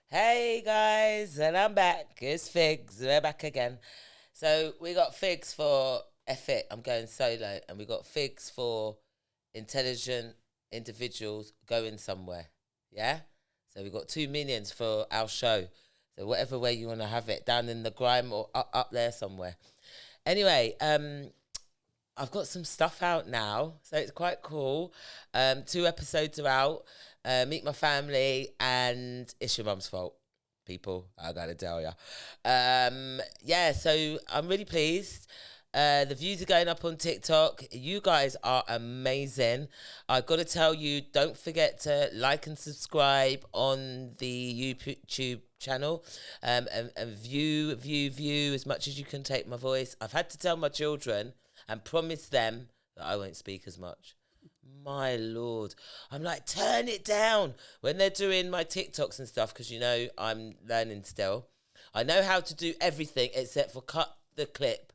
Hey guys, and I'm back. It's Figs. We're back again. So we got Figs for F it. I'm going solo, and we got Figs for intelligent individuals going somewhere. Yeah. So we got two minions for our show. So whatever way you want to have it, down in the grime or up there somewhere. Anyway, I've got some stuff out now, so it's quite cool. Two episodes are out. Meet my family, and it's your mum's fault. People, I gotta tell ya. Yeah, so I'm really pleased. The views are going up on TikTok. You guys are amazing. I got to tell you, don't forget to like and subscribe on the YouTube channel, and view as much as you can take my voice. I've had to tell my children and promise them that I won't speak as much. My lord, I'm like, turn it down when they're doing my TikToks and stuff, because I'm learning still. I know how to do everything except for cut the clip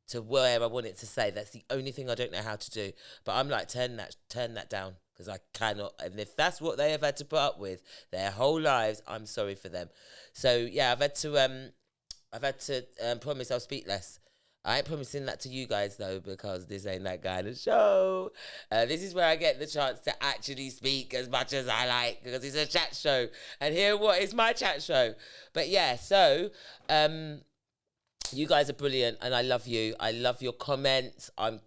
to where I want it to say. That's the only thing I don't know how to do. But I'm like, turn that down, because I cannot. And if that's what they have had to put up with their whole lives, I'm sorry for them. So yeah, I've had to promise I'll speak less. I ain't promising that to you guys though, because this ain't that kind of show. This is where I get the chance to actually speak as much as I like, because it's a chat show. And here, what is my chat show? But yeah, so you guys are brilliant, and I love you. I love your comments. I'm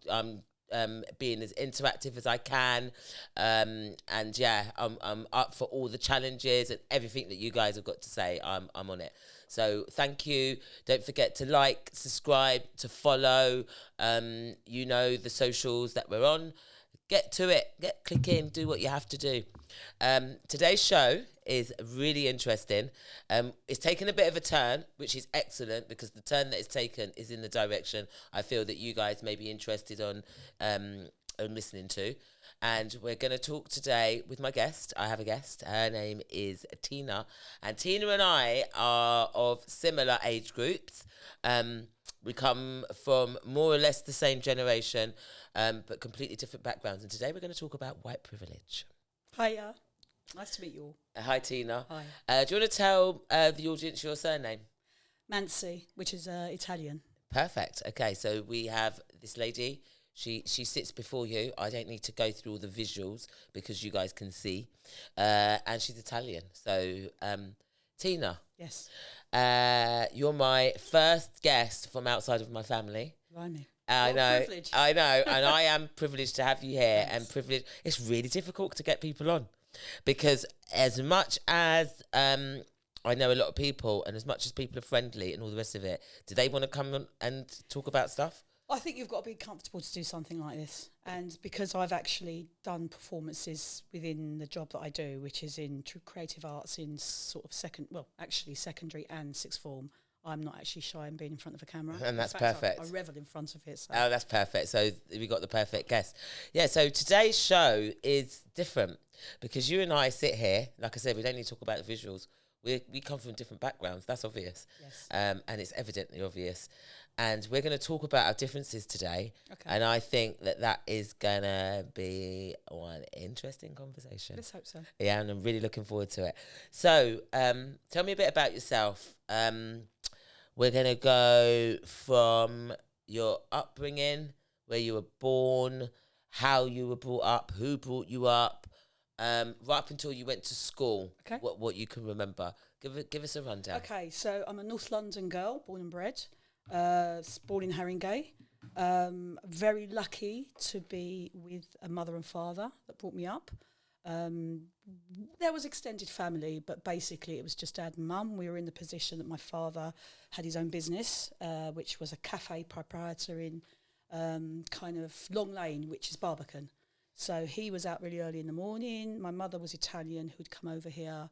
being as interactive as I can, and yeah, I'm up for all the challenges and everything that you guys have got to say. I'm on it. So thank you. Don't forget to like, subscribe, to follow. The socials that we're on. Get to it. Click in. Do what you have to do. Today's show is really interesting. It's taken a bit of a turn, which is excellent, because the turn that it's taken is in the direction I feel that you guys may be interested on listening to. And we're going to talk today with my guest. I have a guest. Her name is Tina. And Tina and I are of similar age groups. We come from more or less the same generation, but completely different backgrounds. And today we're going to talk about white privilege. Hiya. Nice to meet you all. Hi, Tina. Hi. Do you want to tell the audience your surname? Mansi, which is Italian. Perfect. Okay, so we have this lady. She sits before you. I don't need to go through all the visuals because you guys can see. And she's Italian. So, Tina. Yes. You're my first guest from outside of my family. Blimey. I know, privilege. I know, and I am privileged to have you here. Thanks. And privileged. It's really difficult to get people on, because as much as I know a lot of people, and as much as people are friendly and all the rest of it, do they want to come on and talk about stuff? I think you've got to be comfortable to do something like this. And because I've actually done performances within the job that I do, which is in creative arts in sort of secondary and sixth form, I'm not actually shy in being in front of a camera. And that's in fact, perfect. I revel in front of it. So. Oh, that's perfect. So we got the perfect guest. Yeah, so today's show is different, because you and I sit here, like I said, we don't need to talk about the visuals. We come from different backgrounds. That's obvious. Yes. And it's evidently obvious. And we're going to talk about our differences today. Okay. And I think that is going to be one interesting conversation. Let's hope so. Yeah, and I'm really looking forward to it. So tell me a bit about yourself. We're going to go from your upbringing, where you were born, how you were brought up, who brought you up, right up until you went to school. Okay. What you can remember. Give us a rundown. Okay, so I'm a North London girl, born and bred, born in Haringey. Very lucky to be with a mother and father that brought me up. There was extended family, but basically it was just dad and mum. We were in the position that my father had his own business, which was a cafe proprietor in kind of Long Lane, which is Barbican. So he was out really early in the morning. My mother was Italian, who'd come over here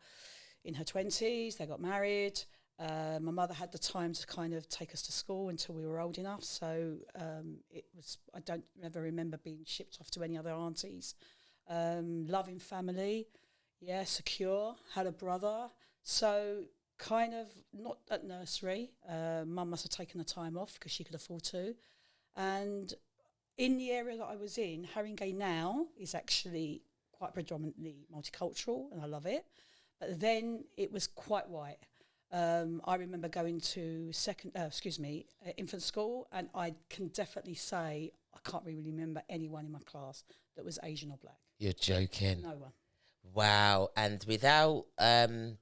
in her 20s. They got married. My mother had the time to kind of take us to school until we were old enough. So I don't ever remember being shipped off to any other aunties. Loving family, yeah, secure, had a brother. So kind of not at nursery. Mum must have taken the time off because she could afford to. And in the area that I was in, Haringey now is actually quite predominantly multicultural, and I love it. But then it was quite white. I remember going to infant school, and I can definitely say I can't really remember anyone in my class that was Asian or black. You're joking. No one. Wow. And without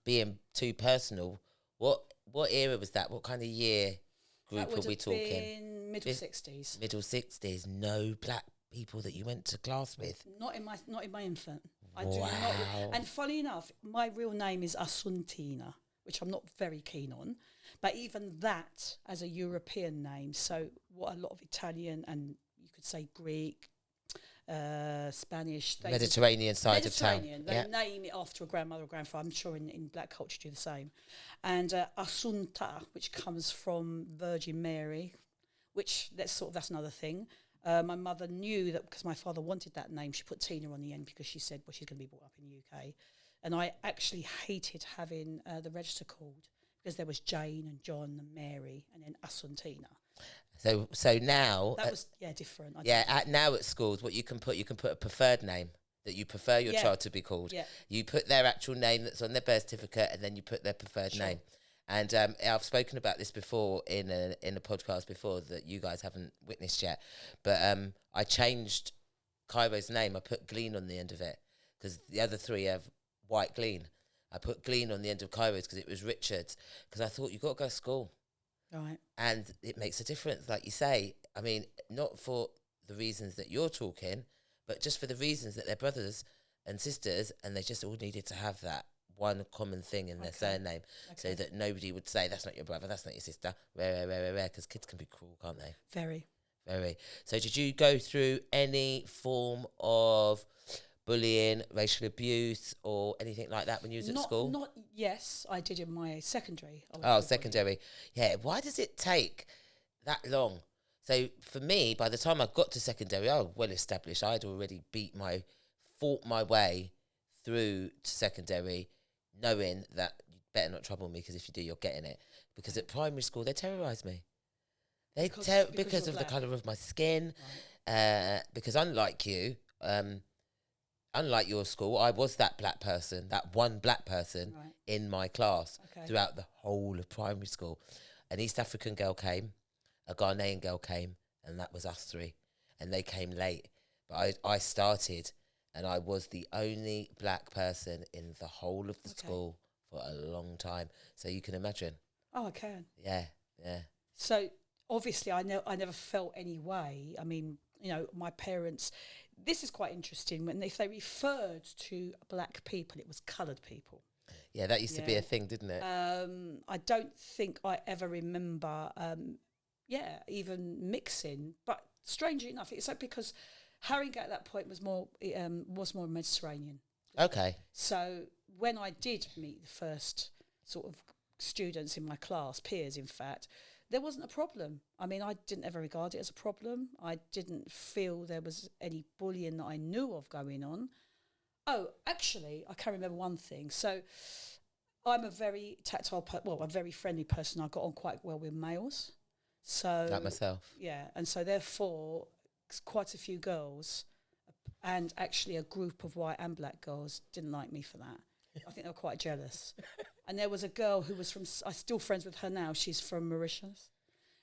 being too personal, what era was that? What kind of year That group would are we have talking? been middle 60s. Middle 60s. No black people that you went to class with? Not in my infant. I Wow. do not. And funny enough, my real name is Asuntina, which I'm not very keen on. But even that as a European name, so what a lot of Italian and you could say Greek, Spanish, Mediterranean side of town. They name it after a grandmother or grandfather. I'm sure in black culture do the same. And Assunta, which comes from Virgin Mary, which that's another thing. My mother knew that because my father wanted that name, she put Tina on the end because she said, well, she's going to be brought up in the UK. And I actually hated having the register called because there was Jane and John and Mary and then Assuntina. So now that was different. Now at schools, what you can put a preferred name that you prefer your child to be called. Yeah. You put their actual name that's on their birth certificate, and then you put their preferred name. And I've spoken about this before in a podcast before that you guys haven't witnessed yet. But I changed Cairo's name. I put Glean on the end of it because the other three have White Glean. I put Glean on the end of Cairo's because it was Richard's, because I thought you've got to go to school. Right. And it makes a difference, like you say. I mean, not for the reasons that you're talking, but just for the reasons that they're brothers and sisters, and they just all needed to have that one common thing in their surname, so that nobody would say, that's not your brother, that's not your sister, rare, because kids can be cruel, can't they? Very. So did you go through any form of bullying, racial abuse, or anything like that when you was at school? Yes, I did in my secondary. Secondary. Yeah, why does it take that long? So for me, by the time I got to secondary, I was well established. I'd already fought my way through to secondary, knowing that you better not trouble me, because if you do, you're getting it. Because at primary school, they terrorised me. Because of the colour of my skin. Right. Because unlike you, unlike your school, I was that black person, that one black person in my class throughout the whole of primary school. An East African girl came, a Ghanaian girl came, and that was us three. And they came late. But I started, and I was the only black person in the whole of the school for a long time. So you can imagine. Oh, I can. Yeah. So obviously I never felt any way. I mean, my parents, this is quite interesting, if they referred to black people, it was coloured people. Yeah, that used to be a thing, didn't it? I don't think I ever remember, even mixing. But strangely enough, it's like because Haringey at that point was more Mediterranean. Okay. So when I did meet the first sort of students in my class, peers in fact, there wasn't a problem. I mean, I didn't ever regard it as a problem. I didn't feel there was any bullying that I knew of going on. Oh, actually, I can remember one thing. So I'm a very a very friendly person. I got on quite well with males. So like myself. Yeah, and so therefore, quite a few girls, and actually a group of white and black girls didn't like me for that. I think they were quite jealous. And there was a girl who was I'm still friends with her now. She's from Mauritius.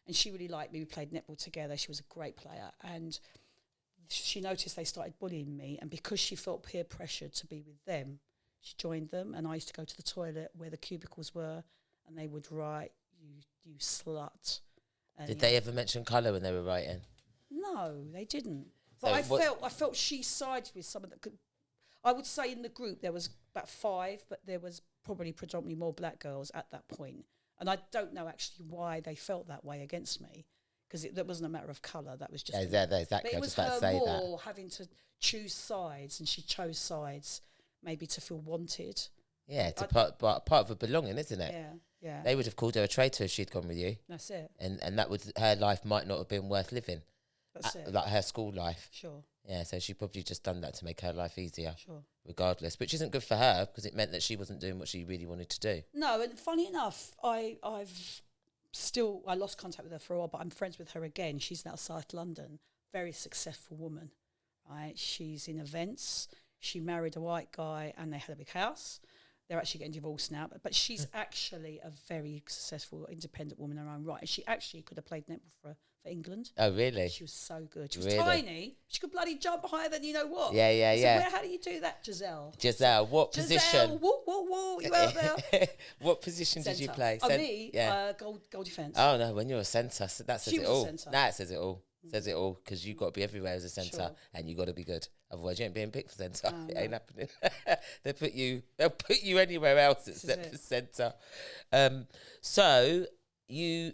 And she really liked me. We played netball together. She was a great player. And she noticed they started bullying me. And because she felt peer pressure to be with them, she joined them. And I used to go to the toilet where the cubicles were. And they would write, you slut. And did they ever mention colour when they were writing? No, they didn't. But so I felt she sided with someone that could. I would say in the group there was about 5, but there was probably predominantly more black girls at that point. And I don't know actually why they felt that way against me, because that wasn't a matter of colour. That was just... Exactly. But it was her more having to choose sides, and she chose sides maybe to feel wanted. Yeah, it's part of a belonging, isn't it? Yeah. They would have called her a traitor if she'd gone with you. That's it. And that would, her life might not have been worth living. That's it. Like her school life. Sure. Yeah, so she probably just done that to make her life easier. Sure. Regardless, which isn't good for her, because it meant that she wasn't doing what she really wanted to do. No, and funny enough, I lost contact with her for a while, but I'm friends with her again. She's now South London, very successful woman, right? She's in events. She married a white guy and they had a big house. They're actually getting divorced now, but she's actually a very successful, independent woman in her own right. And she actually could have played netball for England. Oh, really? She was so good. She was Really? tiny. She could bloody jump higher than you know what. Yeah, yeah, I said, yeah. how do you do that, Giselle? Giselle, what position? Giselle, woo, you out there? What position did you play? Me, goal defence. Oh, no, when you're a centre, that says She it was a all. centre. Nah, it says it all. Says it all, because you've got to be everywhere as a centre, Sure. and you got to be good. Otherwise, you ain't being picked for centre. Oh, It ain't happening. They'll put you anywhere else except for centre. So you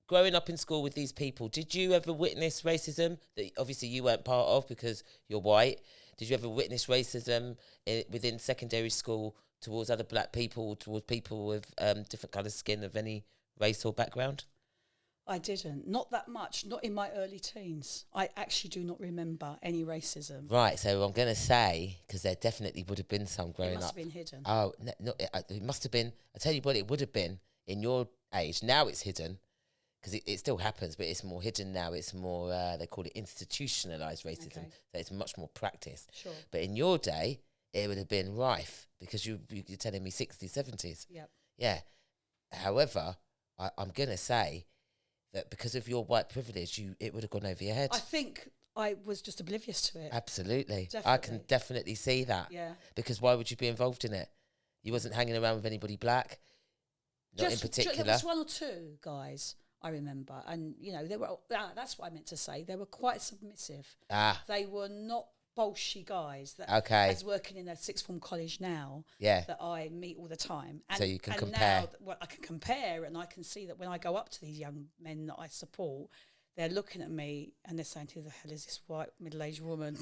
growing up in school with these people, did you ever witness racism that obviously you weren't part of because you're white? Did you ever witness racism within secondary school towards other black people, towards people with different colour skin of any race or background? I didn't. Not that much. Not in my early teens. I actually do not remember any racism. Right, so I'm going to say, because there definitely would have been some growing It must up. have been hidden. Oh, no, it must have been. I tell you what, it would have been in your age. Now it's hidden, because it still happens, but it's more hidden now. It's more, they call it institutionalised racism. Okay. So it's much more practiced. Sure. But in your day, it would have been rife, because you're telling me 60s, 70s. Yep. Yeah. However, I'm going to say that because of your white privilege, it would have gone over your head. I think I was just oblivious to it. Absolutely. Definitely. I can definitely see that. Yeah. Because why would you be involved in it? You wasn't hanging around with anybody black, not in particular. There was one or two guys I remember, and they were. That's what I meant to say. They were quite submissive. They were not bolshy guys that Okay. I was working in a sixth form college now. Yeah. That I meet all the time. And, So you can and compare. Now, I can compare, and I can see that when I go up to these young men that I support, they're looking at me and they're saying, "Who the hell is this white middle-aged woman?"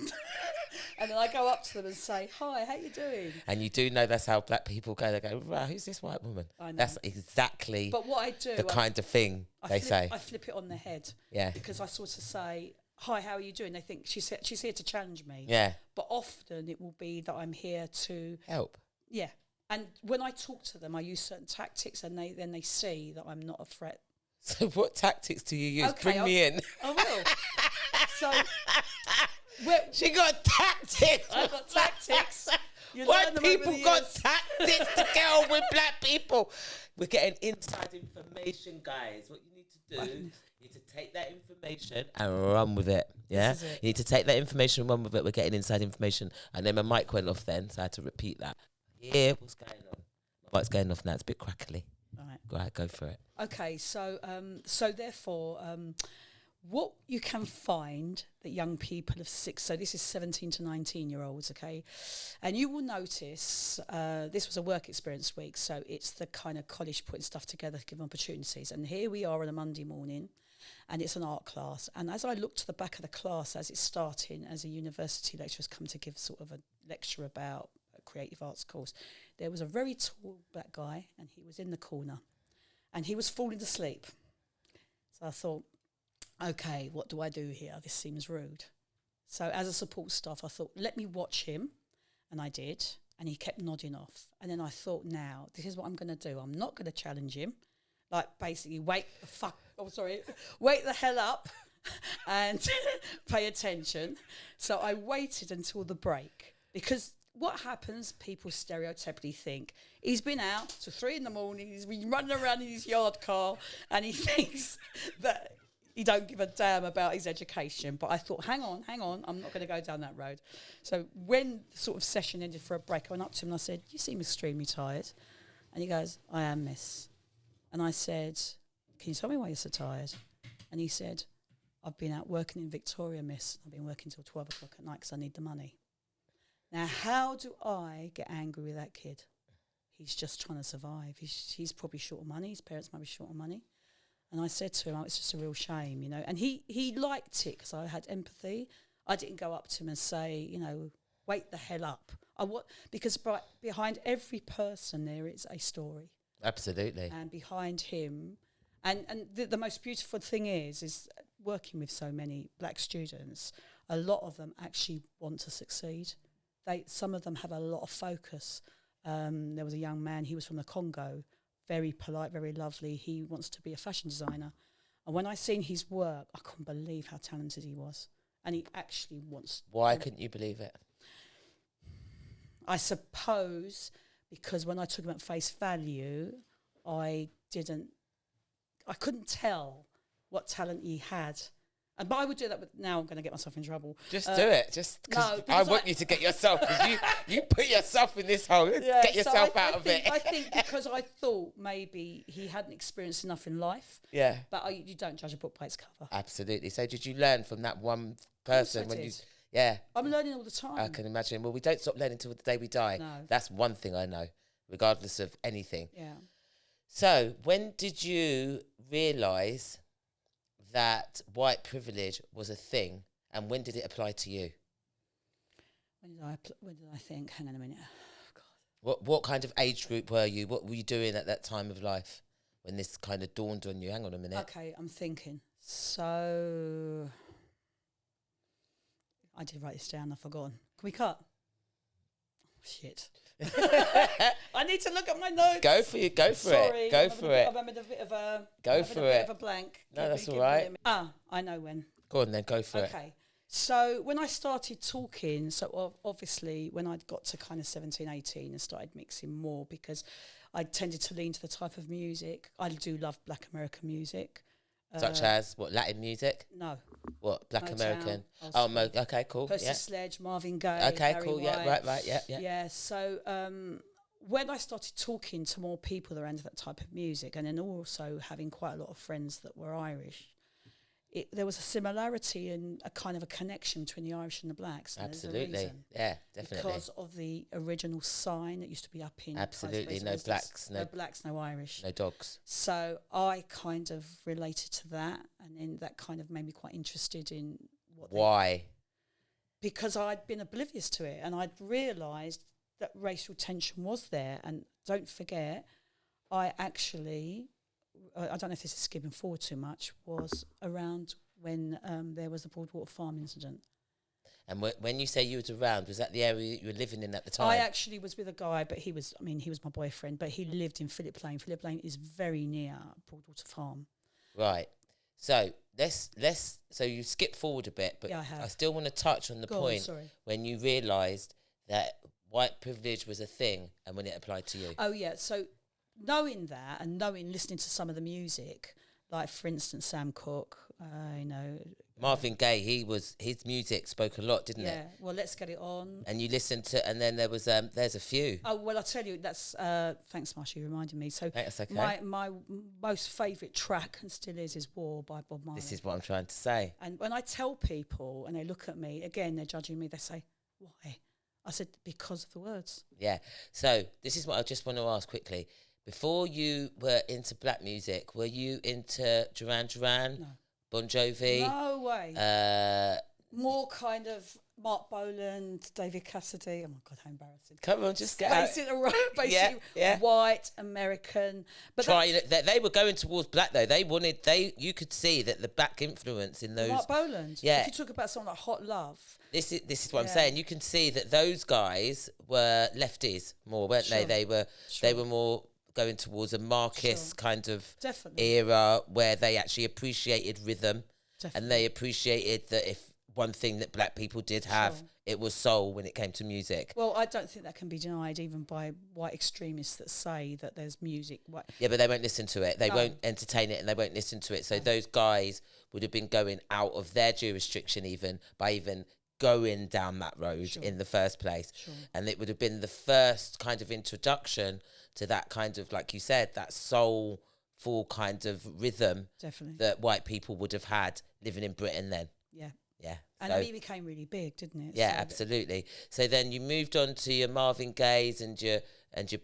And then I go up to them and say, "Hi, how you doing?" And you do know that's how black people go. They go, "Right, who's this white woman?" I know. That's exactly But what I do, the kind of thing they say. I flip it on their head. Yeah. Because I sort of say, "Hi, how are you doing?" They think she's here to challenge me. Yeah. But often it will be that I'm here to Help. Yeah. And when I talk to them, I use certain tactics, and then they see that I'm not a threat. So what tactics do you use? Okay, Bring me in. I will. So She got tactics. I've got tactics. You White learn them over people the got years. tactics to get on with black people. We're getting inside information, guys. What you need to do, you need to take that information and run with it. Yeah? This is it. You need to take that information and run with it. We're getting inside information. And then my mic went off then, so I had to repeat that. Yeah, what's going on? My mic's going off now. It's a bit crackly. All right. Go ahead, go for it. Okay, so therefore, what you can find that young people of so this is 17 to 19-year-olds, okay, and you will notice this was a work experience week, so it's the kind of college putting stuff together to give opportunities. And here we are on a Monday morning, and it's an art class. And as I look to the back of the class as it's starting, as a university lecturer's come to give sort of a lecture about a creative arts course, there was a very tall black guy, and he was in the corner. And he was falling asleep. So I thought, okay, what do I do here? This seems rude. So as a support staff, I thought, let me watch him. And I did. And he kept nodding off. And then I thought, now, this is what I'm going to do. I'm not going to challenge him. Like, basically, wait the hell up and pay attention. So I waited until the break. Because what happens, people stereotypically think, he's been out till 3 a.m, he's been running around in his yard car, and he thinks that he don't give a damn about his education. But I thought, hang on, I'm not going to go down that road. So when the sort of session ended for a break, I went up to him and I said, "You seem extremely tired." And he goes, "I am, miss." And I said, "Can you tell me why you're so tired?" And he said, "I've been out working in Victoria, miss. I've been working till 12 o'clock at night because I need the money." Now, how do I get angry with that kid? He's just trying to survive. He's probably short of money. His parents might be short of money. And I said to him, "Oh, it's just a real shame, you know." And he liked it because I had empathy. I didn't go up to him and say, "Wake the hell up." Because behind every person there is a story. Absolutely. And behind him, and the most beautiful thing is working with so many black students, a lot of them actually want to succeed. Some of them have a lot of focus. There was a young man, he was from the Congo, very polite, very lovely. He wants to be a fashion designer. And when I seen his work, I couldn't believe how talented he was. And he actually wants... Why couldn't you believe it? I suppose because when I took him at face value, I couldn't tell what talent he had. But I would do that, but now I'm going to get myself in trouble. Just do it. Just no, I want you to get yourself, because you put yourself in this hole. Yeah, get yourself out of it. I think because I thought maybe he hadn't experienced enough in life. Yeah. But you don't judge a book by its cover. Absolutely. So did you learn from that one person when you... Yeah. I'm learning all the time. I can imagine. Well, we don't stop learning until the day we die. No. That's one thing I know, regardless of anything. Yeah. So when did you realise that white privilege was a thing, and when did it apply to you? When did I think? Hang on a minute. Oh, God. What kind of age group were you? What were you doing at that time of life when this kind of dawned on you? Hang on a minute. Okay, I'm thinking. So I did write this down. I've forgotten. Can we cut? Oh, shit. I need to look at my notes. Go for it. Go for it. Go for it. I'm having a bit of a... Go for it. Of a blank. No, that's all right. I know when. Go on then, go for it. Okay. So when I started talking, so obviously when I'd got to kind of 17, 18 and started mixing more, because I tended to lean to the type of music. I do love Black American music. Such as, what, Latin music? No. What, Black Motown, American? okay, cool. Percy Sledge, Marvin Gaye, Okay, Barry cool, White. yeah, right, yeah. Yeah, so when I started talking to more people around that type of music, and then also having quite a lot of friends that were Irish, there was a similarity and a kind of a connection between the Irish and the Blacks. And Absolutely, yeah, definitely. Because of the original sign that used to be up in... Absolutely, no blacks. No blacks, no Irish. No dogs. So I kind of related to that, and then that kind of made me quite interested in what... Why? Because I'd been oblivious to it, and I'd realised that racial tension was there. And don't forget, I actually... I don't know if this is skipping forward too much, was around when there was the Broadwater Farm incident. And when you say you was around, was that the area you were living in at the time? I actually was with a guy, but he was my boyfriend, but he lived in Phillip Lane. Phillip Lane is very near Broadwater Farm. Right. So so you skip forward a bit, but yeah, I still want to touch on the point when you realised that white privilege was a thing and when it applied to you. Oh, yeah. So knowing that and listening to some of the music, like, for instance, Sam Cooke, Marvin Gaye, his music spoke a lot, didn't it? Yeah, well, Let's Get It On. And you listened to, and then there was, there's a few. Oh, well, I'll tell you, that's, thanks, Marsha, you reminded me. So that's okay. My most favourite track, and still is War by Bob Marley. This is what I'm trying to say. And when I tell people, and they look at me, again, they're judging me, they say, why? I said, because of the words. Yeah, so this is what I just want to ask quickly. Before you were into black music, were you into Duran Duran? No. Bon Jovi? No way. More kind of Mark Boland, David Cassidy. Oh my God, how embarrassing! Come on, just get out. Basically, white American. But they were going towards black though. You could see that the black influence in those. Mark Boland. Yeah. If you talk about something like Hot Love. This is what I'm saying. You can see that those guys were lefties more, weren't they? They were more going towards a Marxist kind of era where they actually appreciated rhythm. Definitely. And they appreciated that if one thing that black people did have, it was soul when it came to music. Well, I don't think that can be denied even by white extremists that say that there's music. Yeah, but they won't listen to it. They won't entertain it and they won't listen to it. So those guys would have been going out of their jurisdiction by even going down that road in the first place. And it would have been the first kind of introduction to that kind of, like you said, that soulful kind of rhythm that white people would have had living in Britain then. Yeah. And it became really big, didn't it? Yeah, absolutely. So then you moved on to your Marvin Gayes and your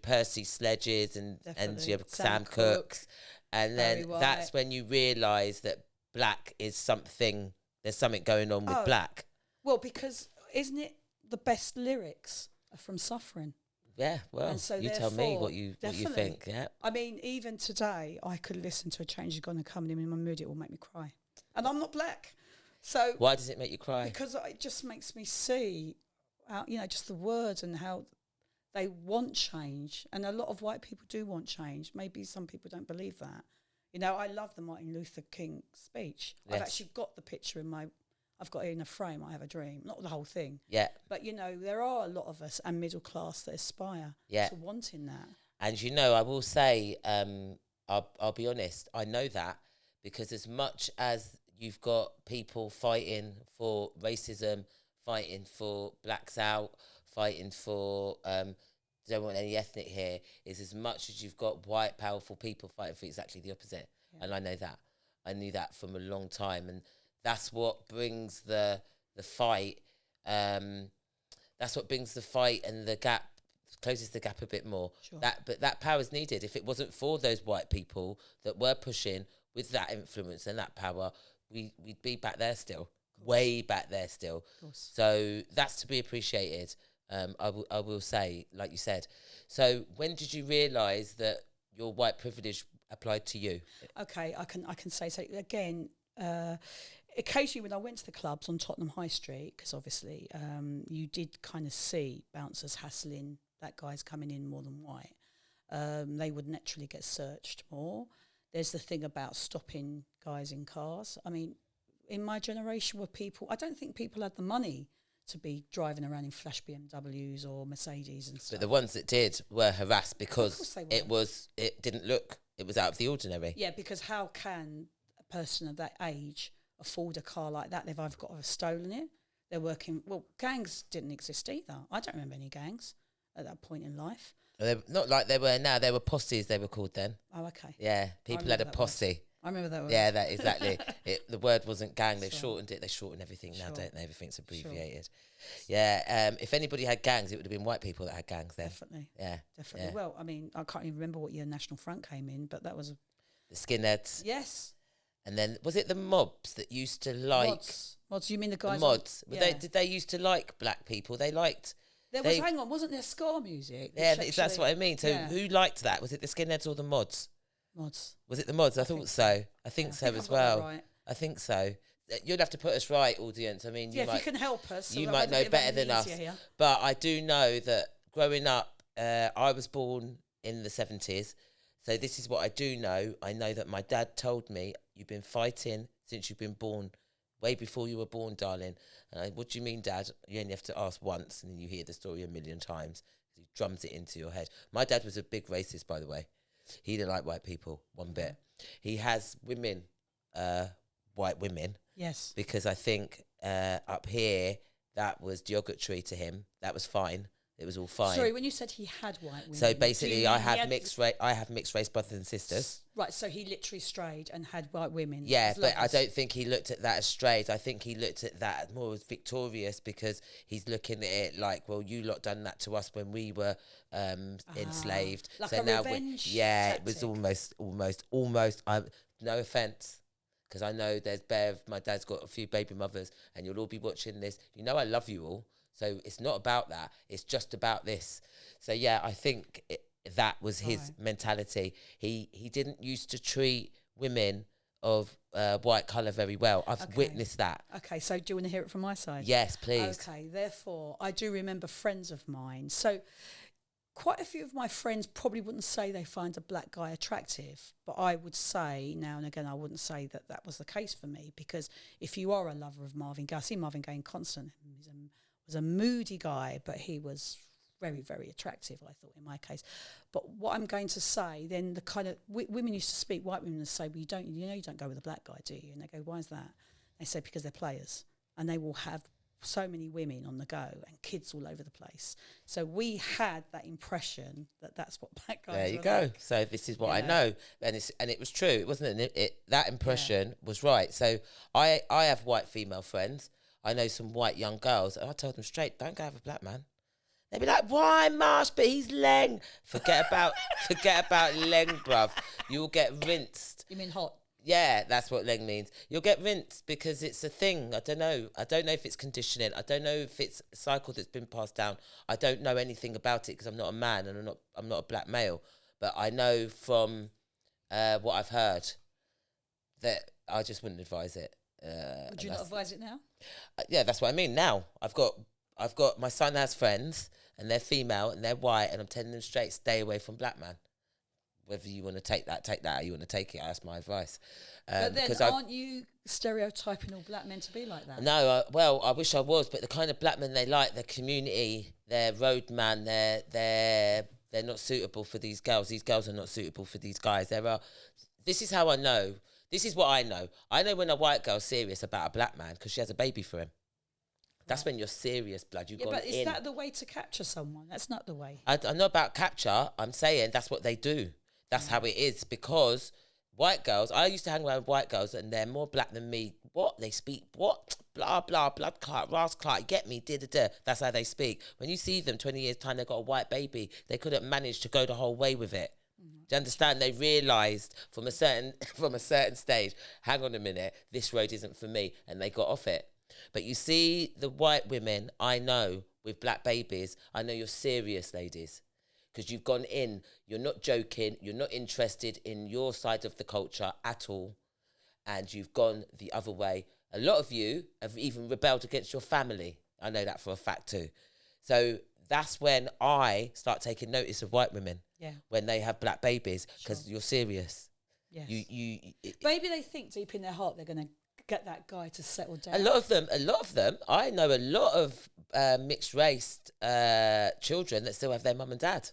Percy Sledges and your Sam Cookes. And then that's when you realise that black is something, there's something going on with black. Well, because isn't it the best lyrics are from suffering? Yeah, well, so you tell me what you think. Yeah, I mean, even today, I could listen to A Change Is Gonna Come in my mood; it will make me cry, and I'm not black. So why does it make you cry? Because it just makes me see, just the words and how they want change, and a lot of white people do want change. Maybe some people don't believe that. I love the Martin Luther King speech. Yes. I've actually got the picture in my I've got it in a frame, I have a dream. Not the whole thing. Yeah. But, you know, there are a lot of us and middle class that aspire to wanting that. And, you know, I will say, I'll be honest, I know that because as much as you've got people fighting for racism, fighting for blacks out, fighting for don't want any ethnic here, is as much as you've got white powerful people fighting for exactly the opposite. And I know that. I knew that from a long time, and that's what brings the fight. That's what brings the fight and the gap, closes the gap a bit more. Sure. But that power is needed. If it wasn't for those white people that were pushing with that influence and that power, we'd be back there still, way back there still. So that's to be appreciated. I will say, like you said. So when did you realise that your white privilege applied to you? Okay, I can say so again. Occasionally, when I went to the clubs on Tottenham High Street, because obviously you did kind of see bouncers hassling black guys coming in more than white. They would naturally get searched more. There's the thing about stopping guys in cars. I mean, in my generation, I don't think people had the money to be driving around in flash BMWs or Mercedes and stuff. But the ones that did were harassed because it was out of the ordinary. Yeah, because how can a person of that age afford a car like that? They've either got to have stolen it. They're working. Well, gangs didn't exist either. I don't remember any gangs at that point in life. They're not like they were now. They were posses. They were called then. Oh, okay. Yeah, people had a posse. Word. I remember that word. Yeah, that exactly. The word wasn't gang. They've shortened it. They shorten everything now, don't they? Everything's abbreviated. Sure. Yeah. If anybody had gangs, it would have been white people that had gangs then. Definitely. Yeah. Definitely. Yeah. Well, I mean, I can't even remember what year National Front came in, but that was the skinheads. Yes. And then was it the mobs that used to like mods? You mean the guys? The mods. Did they used to like black people? They liked. Hang on, wasn't there ska music? Yeah, that's what I mean. So who liked that? Was it the skinheads or the mods? Mods. Was it the mods? I thought so. I think so as well. Right. I think so. You'd have to put us right, audience. I mean, if you can help us, you might know better than us. But I do know that growing up, I was born in the 70s. So this is what I do know. I know that my dad told me, you've been fighting since you've been born, way before you were born, darling. And what do you mean, Dad? You only have to ask once, and then you hear the story a million times. He drums it into your head. My dad was a big racist, by the way. He didn't like white people one bit. He has women, white women. Yes. Because I think up here, that was derogatory to him. That was fine. It was all fine. Sorry, when you said he had white women. So basically, I have mixed race brothers and sisters. Right, so he literally strayed and had white women. Yeah, but I don't think he looked at that as strayed. I think he looked at that more as victorious because he's looking at it like, well, you lot done that to us when we were enslaved. Like so a now revenge tactic. It was almost. No offence. Because I know there's Bev, my dad's got a few baby mothers, and you'll all be watching this. You know I love you all. So it's not about that. It's just about this. So, yeah, I think that was his mentality. He didn't used to treat women of white colour very well. I've witnessed that. Okay, so do you want to hear it from my side? Yes, please. Okay, therefore, I do remember friends of mine. So quite a few of my friends probably wouldn't say they find a black guy attractive, but I would say, now and again, I wouldn't say that was the case for me, because if you are a lover of Marvin Gaye, I see Marvin Gaye in concert. He was a moody guy, but he was very, very attractive, I thought, in my case. But what I'm going to say, then the kind of women used to speak, white women, and say, well, you don't go with a black guy, do you? And they go, why is that? They say, because they're players, and they will have so many women on the go and kids all over the place. So we had that impression that that's what black guys. There you go. Like. So this is what I know, and it was true. It wasn't that impression was right. So I have white female friends. I know some white young girls, and I told them straight, don't go have a black man. They'd be like, why, Marsh? But he's Leng. Forget about Leng, bruv. You'll get rinsed. You mean hot? Yeah, that's what Leng means. You'll get rinsed because it's a thing. I don't know if it's conditioning. I don't know if it's a cycle that's been passed down. I don't know anything about it because I'm not a man and I'm not a black male. But I know from what I've heard that I just wouldn't advise it. Would you not advise it now? Yeah, that's what I mean. Now I've got my son has friends and they're female and they're white, and I'm telling them straight, stay away from black man. whether you want to take that, or you want to take it. That's my advice. But then, because aren't you stereotyping all black men to be like that? No, well, I wish I was, but the kind of black men they like, the community, they're roadman, they're not suitable for these girls. These girls are not suitable for these guys. This is how I know. This is what I know. I know when a white girl's serious about a black man because she has a baby for him. That's when you're serious, blood. You've gone in. But is that the way to capture someone? That's not the way. I know about capture. I'm saying that's what they do. That's how it is, because white girls, I used to hang around with white girls and they're more black than me. What? They speak, what? Blah, blah, blood clot, ras clot, get me, da-da-da. That's how they speak. When you see them 20 years' time, they've got a white baby. They couldn't manage to go the whole way with it. Do you understand? They realised from a certain stage, hang on a minute, this road isn't for me, and they got off it. But you see the white women I know with black babies, I know you're serious, ladies, because you've gone in, you're not joking, you're not interested in your side of the culture at all, and you've gone the other way. A lot of you have even rebelled against your family. I know that for a fact too. So that's when I start taking notice of white women. Yeah. When they have black babies, because you're serious. Yes. Maybe they think deep in their heart they're going to get that guy to settle down. A lot of them. I know a lot of mixed race children that still have their mum and dad.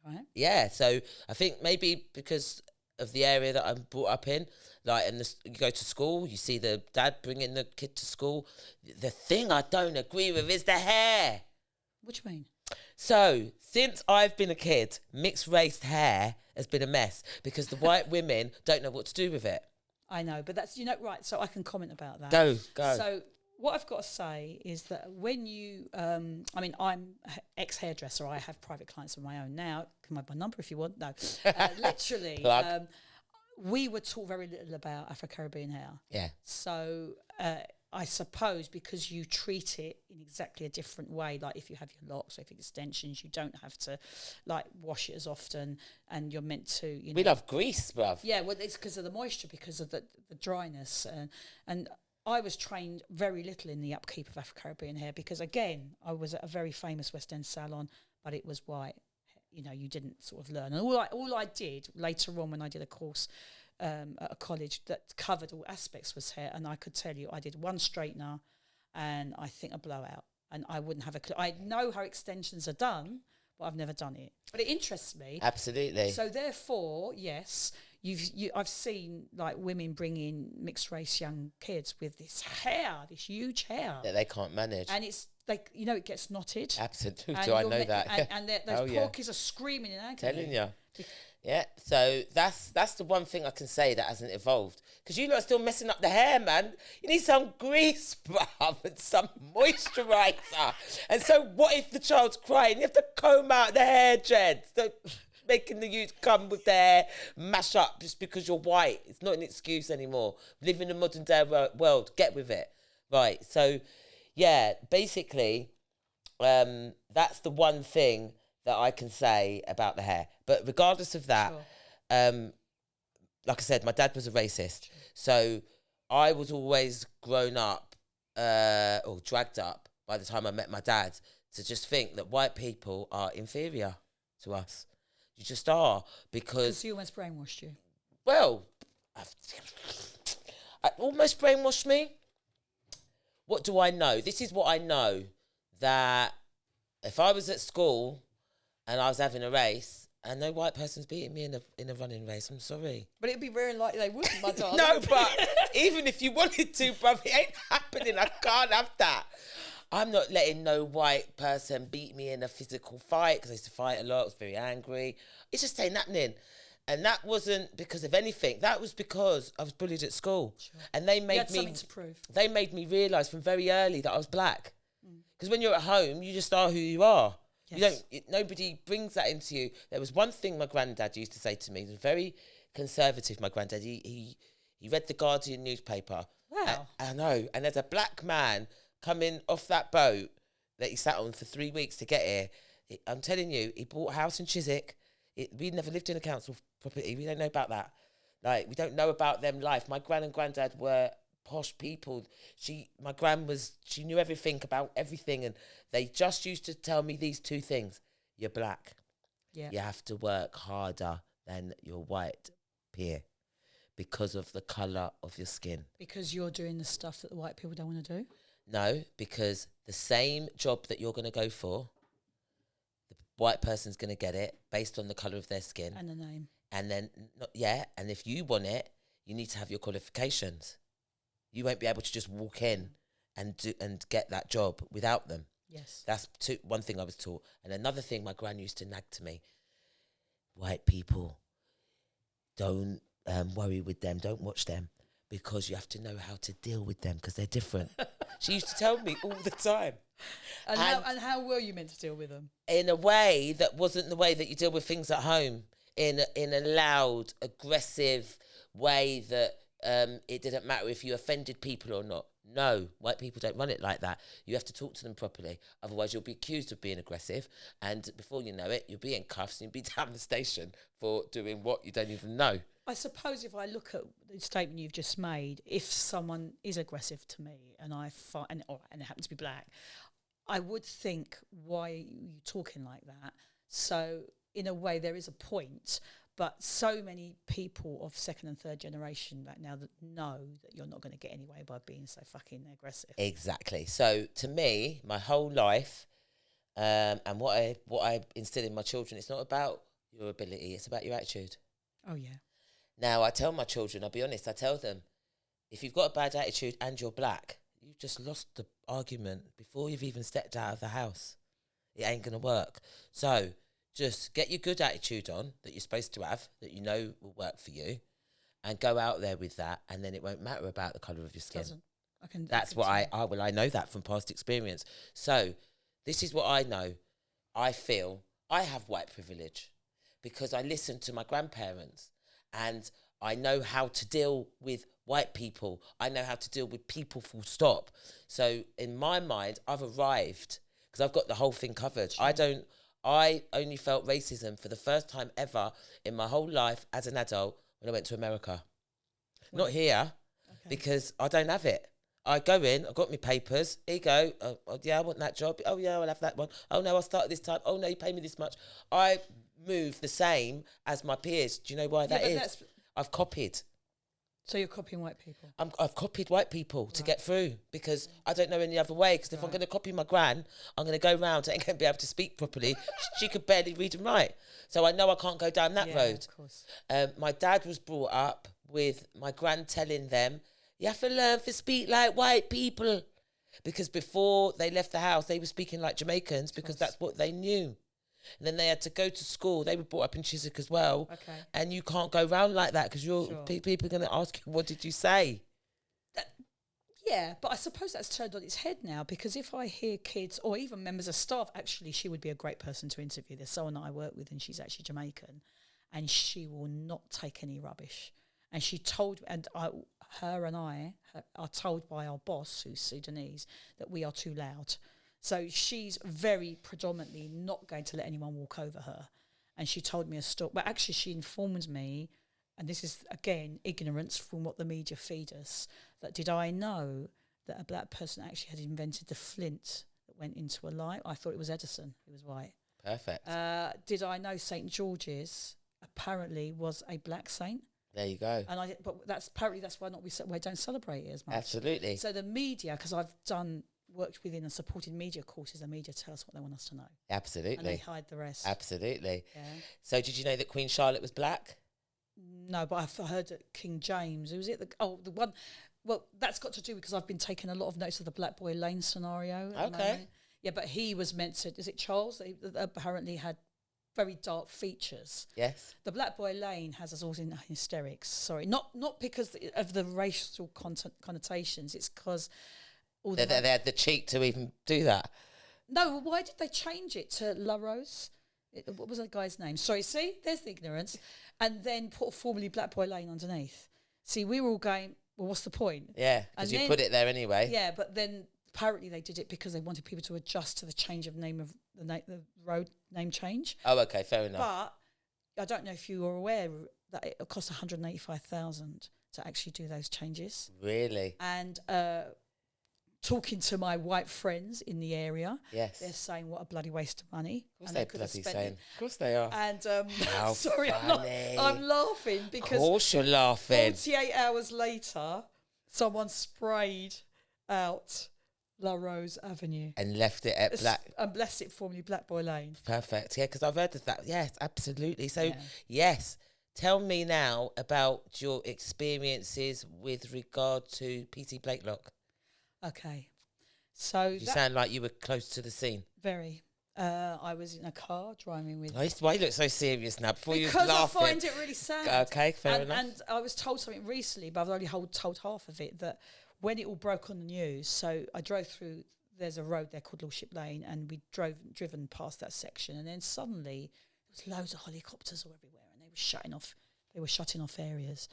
Right. Yeah. So I think maybe because of the area that I'm brought up in, like, you go to school, you see the dad bringing the kid to school. The thing I don't agree with is the hair. What do you mean? So, since I've been a kid, mixed race hair has been a mess because the white women don't know what to do with it. I know, but that's, right, so I can comment about that. Go. So, what I've got to say is that when you, I'm ex-hairdresser, I have private clients of my own now. You can have my number if you want. No, literally, we were taught very little about Afro-Caribbean hair. Yeah. So, I suppose because you treat it in exactly a different way, like if you have your locks or if extensions, you don't have to like wash it as often, and you're meant to, We love grease, bruv. Yeah, well, it's because of the moisture, because of the dryness. And I was trained very little in the upkeep of Afro-Caribbean hair because, again, I was at a very famous West End salon, but it was white. You didn't sort of learn. And all I did later on when I did a course at a college that covered all aspects was hair, and I could tell you I did one straightener and I think a blowout, and I wouldn't have a clue. I know how extensions are done, but I've never done it. But it interests me. Absolutely. So therefore, yes, I've seen like women bring in mixed race young kids with this huge hair that they can't manage, and it's like it gets knotted. Absolutely, do I know that? And those poor kids are screaming in agony. Telling you. Yeah, so that's the one thing I can say that hasn't evolved. Because you lot are still messing up the hair, man. You need some grease, bruv, and some moisturiser. And so what if the child's crying? You have to comb out the hair dreads. So making the youth come with their hair mash up just because you're white. It's not an excuse anymore. Live in a modern day world. Get with it. Right, so, yeah, basically, that's the one thing that I can say about the hair. But regardless of that, like I said, my dad was a racist. So I was always grown up or dragged up by the time I met my dad to just think that white people are inferior to us. You just are, because he almost brainwashed you. Well, I almost brainwashed me. What do I know? This is what I know, that if I was at school and I was having a race and no white person's beating me in a running race, I'm sorry. But it'd be very likely they wouldn't, my darling. No, but even if you wanted to, bruv, it ain't happening. I can't have that. I'm not letting no white person beat me in a physical fight, because I used to fight a lot. I was very angry. It just ain't happening. And that wasn't because of anything. That was because I was bullied at school. Sure. And they made something to prove. They made me realise from very early that I was black. Because when you're at home, you just are who you are. Yes. Nobody brings that into you. There was one thing my granddad used to say to me. He was very conservative, my granddad. He read the Guardian newspaper. Wow. I know. And there's a black man coming off that boat that he sat on for 3 weeks to get here. I'm telling you, he bought a house in Chiswick. We never lived in a council property. We don't know about that. Like, we don't know about them life. My gran and granddad were posh people. My gran she knew everything about everything, and they just used to tell me these two things. You're black. Yeah. You have to work harder than your white peer because of the colour of your skin. Because you're doing the stuff that the white people don't want to do? No, because the same job that you're going to go for, the white person's going to get it based on the colour of their skin. And the name. And then, and if you want it, you need to have your qualifications. You won't be able to just walk in and get that job without them. Yes. That's one thing I was taught. And another thing my gran used to nag to me, white people, don't worry with them, don't watch them, because you have to know how to deal with them because they're different. She used to tell me all the time. And how were you meant to deal with them? In a way that wasn't the way that you deal with things at home, in a loud, aggressive way that it didn't matter if you offended people or not. No, white people don't run it like that. You have to talk to them properly. Otherwise, you'll be accused of being aggressive. And before you know it, you'll be in cuffs and you'll be down the station for doing what you don't even know. I suppose if I look at the statement you've just made, if someone is aggressive to me and and it happens to be black, I would think, why are you talking like that? So in a way, there is a point. But so many people of second and third generation right now that know that you're not going to get anywhere by being so fucking aggressive. Exactly. So to me, my whole life, and what I instill in my children, it's not about your ability, it's about your attitude. Oh, yeah. Now, I tell my children, I'll be honest, I tell them, if you've got a bad attitude and you're black, you've just lost the argument before you've even stepped out of the house. It ain't going to work. So just get your good attitude on that you're supposed to have, that you know will work for you, and go out there with that, and then it won't matter about the colour of your skin. That's what I know that from past experience. So this is what I know. I feel I have white privilege because I listened to my grandparents and I know how to deal with white people. I know how to deal with people full stop. So in my mind, I've arrived because I've got the whole thing covered. Sure. I only felt racism for the first time ever in my whole life as an adult when I went to America. Not here, because I don't have it. I go in, I've got my papers, here you go, yeah, I want that job, oh yeah, I'll have that one, oh no, I'll start at this time, oh no, you pay me this much. I move the same as my peers. Do you know why that is? I've copied. So you're copying white people? I've copied white people to get through because I don't know any other way. Because if I'm going to copy my gran, I'm going to go round and ain't going to be able to speak properly. She could barely read and write. So I know I can't go down that road. Of course. My dad was brought up with my gran telling them, you have to learn to speak like white people. Because before they left the house, they were speaking like Jamaicans because that's what they knew. And then they had to go to school. They were brought up in Chiswick as well. Okay. And you can't go round like that because people are going to ask you, what did you say? Yeah, but I suppose that's turned on its head now because if I hear kids or even members of staff, actually, she would be a great person to interview. There's someone that I work with and she's actually Jamaican and she will not take any rubbish. And she told, and I are told by our boss, who's Sudanese, that we are too loud. So she's very predominantly not going to let anyone walk over her. And she told me a story. But actually she informed me, and this is, again, ignorance from what the media feed us, that did I know that a black person actually had invented the flint that went into a light? I thought it was Edison, who was white. Perfect. Did I know St. George's apparently was a black saint? There you go. And but that's why we don't celebrate it as much. Absolutely. So the media, because I've worked within and supported media courses, the media tell us what they want us to know. Absolutely. And they hide the rest. Absolutely. Yeah. So did you know that Queen Charlotte was black? No, but I've heard that King James, who was it? The one. Well, that's got to do because I've been taking a lot of notes of the Black Boy Lane scenario. Okay. Yeah, but he was meant to. Is it Charles? That apparently had very dark features. Yes. The Black Boy Lane has us all in hysterics. Sorry, not because of the racial connotations. It's because they had the cheek to even do that. No, why did they change it to La Rose? What was that guy's name? Sorry, see, there's the ignorance. And then put formerly Black Boy Lane underneath. See, we were all going, well, what's the point? Yeah, because you put it there anyway. Yeah, but then apparently they did it because they wanted people to adjust to the change of name of the road name change. Oh, okay, fair enough. But I don't know if you were aware that it cost $185,000 to actually do those changes. Really? And talking to my white friends in the area. Yes. They're saying what a bloody waste of money. Of course they're bloody saying. Of course they are. And How sorry, funny. I'm laughing because Of course you're laughing. 48 hours later, someone sprayed out La Rose Avenue. And left it at Black. And left it formerly Black Boy Lane. Perfect. Yeah, because I've heard of that. Yes, absolutely. So, yes. Tell me now about your experiences with regard to PC Blakelock. Okay. So you sound like you were close to the scene. Very. I was in a car driving with... Why you look so serious now? Before you because laughing. I find it really sad. Okay, fair enough. And I was told something recently, but I've only told half of it, that when it all broke on the news, so I drove through, there's a road there called Lordship Lane, and we driven past that section, and then suddenly there was loads of helicopters all everywhere, and they were shutting off areas,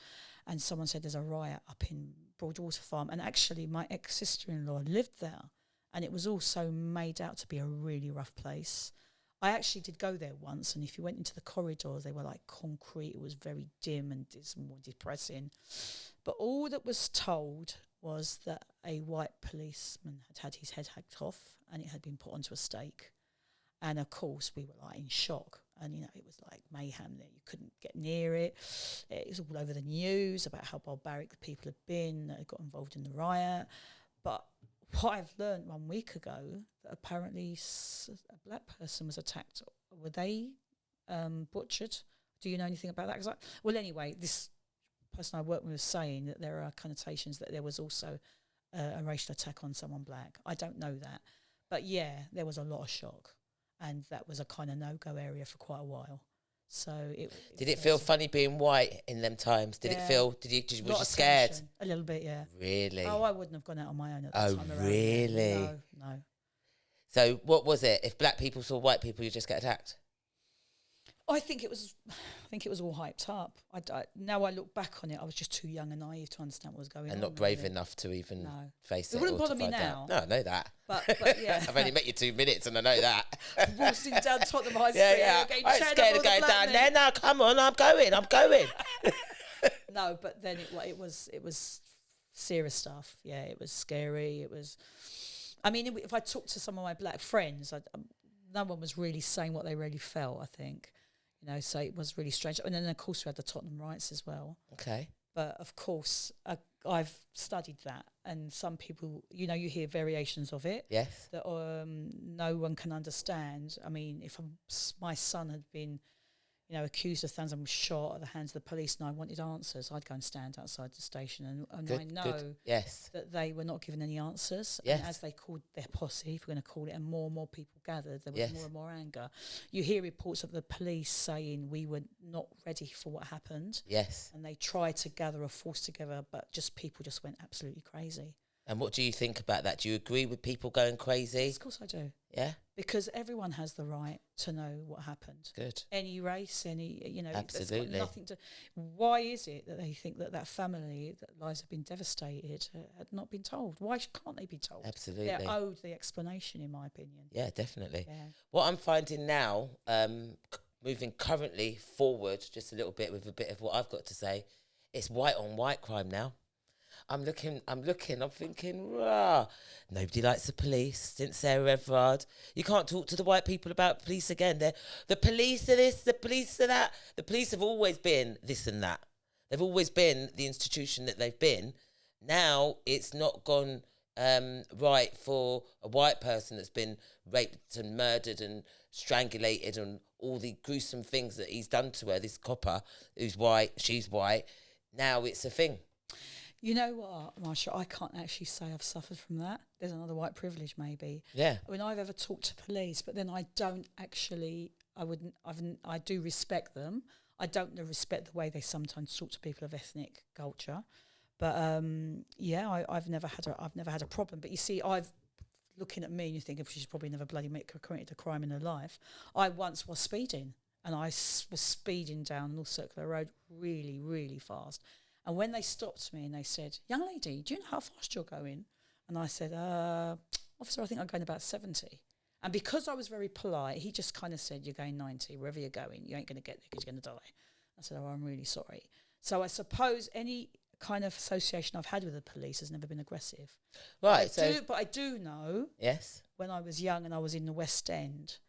and someone said there's a riot up in Broadwater Farm, and actually my ex-sister-in-law lived there, and it was also made out to be a really rough place. I actually did go there once, and if you went into the corridors, they were like concrete. It was very dim and dismal, depressing. But all that was told was that a white policeman had his head hacked off, and it had been put onto a stake. And of course, we were like in shock. And, you know, it was like mayhem there. You couldn't get near it. It was all over the news about how barbaric the people had been that had got involved in the riot. But what I've learned 1 week ago, that apparently a black person was attacked. Were they butchered? Do you know anything about that? Well, anyway, this person I work with was saying that there are connotations that there was also a racial attack on someone black. I don't know that. But yeah, there was a lot of shock. And that was a kind of no-go area for quite a while. So did it feel funny being white in them times? Did it feel? Was you scared? A little bit, yeah. Really? Oh, I wouldn't have gone out on my own at that time around. Really? No. So what was it? If black people saw white people, you just get attacked? I think it was all hyped up. Now I look back on it, I was just too young and naive to understand what was going on. And not brave enough to even face it. It wouldn't bother me now. No, I know that. But yeah. I've only met you 2 minutes and I know that. Waltzing down Tottenham High Street. Yeah. I'm scared of going down there. No, come on, I'm going. No, but then it was serious stuff. Yeah, it was scary. I mean, if I talked to some of my black friends, no one was really saying what they really felt, I think. You know, so it was really strange. And then, of course, we had the Tottenham riots as well. Okay. But, of course, I've studied that. And some people, you know, you hear variations of it. Yes. That no one can understand. I mean, if my son had been, you know, accused of things and was shot at the hands of the police and I wanted answers, I'd go and stand outside the station. And I know that they were not given any answers. Yes. And as they called their posse, if we're going to call it, and more people gathered, there was more and more anger. You hear reports of the police saying we were not ready for what happened. Yes. And they tried to gather a force together, but people just went absolutely crazy. And what do you think about that? Do you agree with people going crazy? Yes, of course I do. Yeah? Because everyone has the right to know what happened. Good. Any race, you know. Absolutely. Got nothing to... Why is it that they think that family, that lives have been devastated, had not been told? Why can't they be told? Absolutely. They're owed the explanation, in my opinion. Yeah, definitely. Yeah. What I'm finding now, moving currently forward just a little bit with a bit of what I've got to say, it's white on white crime now. I'm thinking, rah. Nobody likes the police since Sarah Everard. You can't talk to the white people about police again. They're the police are this, the police are that. The police have always been this and that. They've always been the institution that they've been. Now it's not gone right for a white person that's been raped and murdered and strangulated and all the gruesome things that he's done to her, this copper who's white, she's white. Now it's a thing. You know what, Marsha, I can't actually say I've suffered from that. There's another white privilege, maybe. Yeah. When I've ever talked to police, but then I don't actually, I do respect them. I don't respect the way they sometimes talk to people of ethnic culture. But I've never had a problem. But you see, looking at me and you think she's probably never bloody committed a crime in her life. I once was speeding, and I was speeding down North Circular Road really, really fast. And when they stopped me and they said, "Young lady, do you know how fast you're going?" And I said, "Officer, I think I'm going about 70." And because I was very polite, he just kind of said, "You're going 90, wherever you're going. You ain't going to get there because you're going to die." I said, "Oh, I'm really sorry." So I suppose any kind of association I've had with the police has never been aggressive. Right. But I do know. Yes. When I was young and I was in the West End,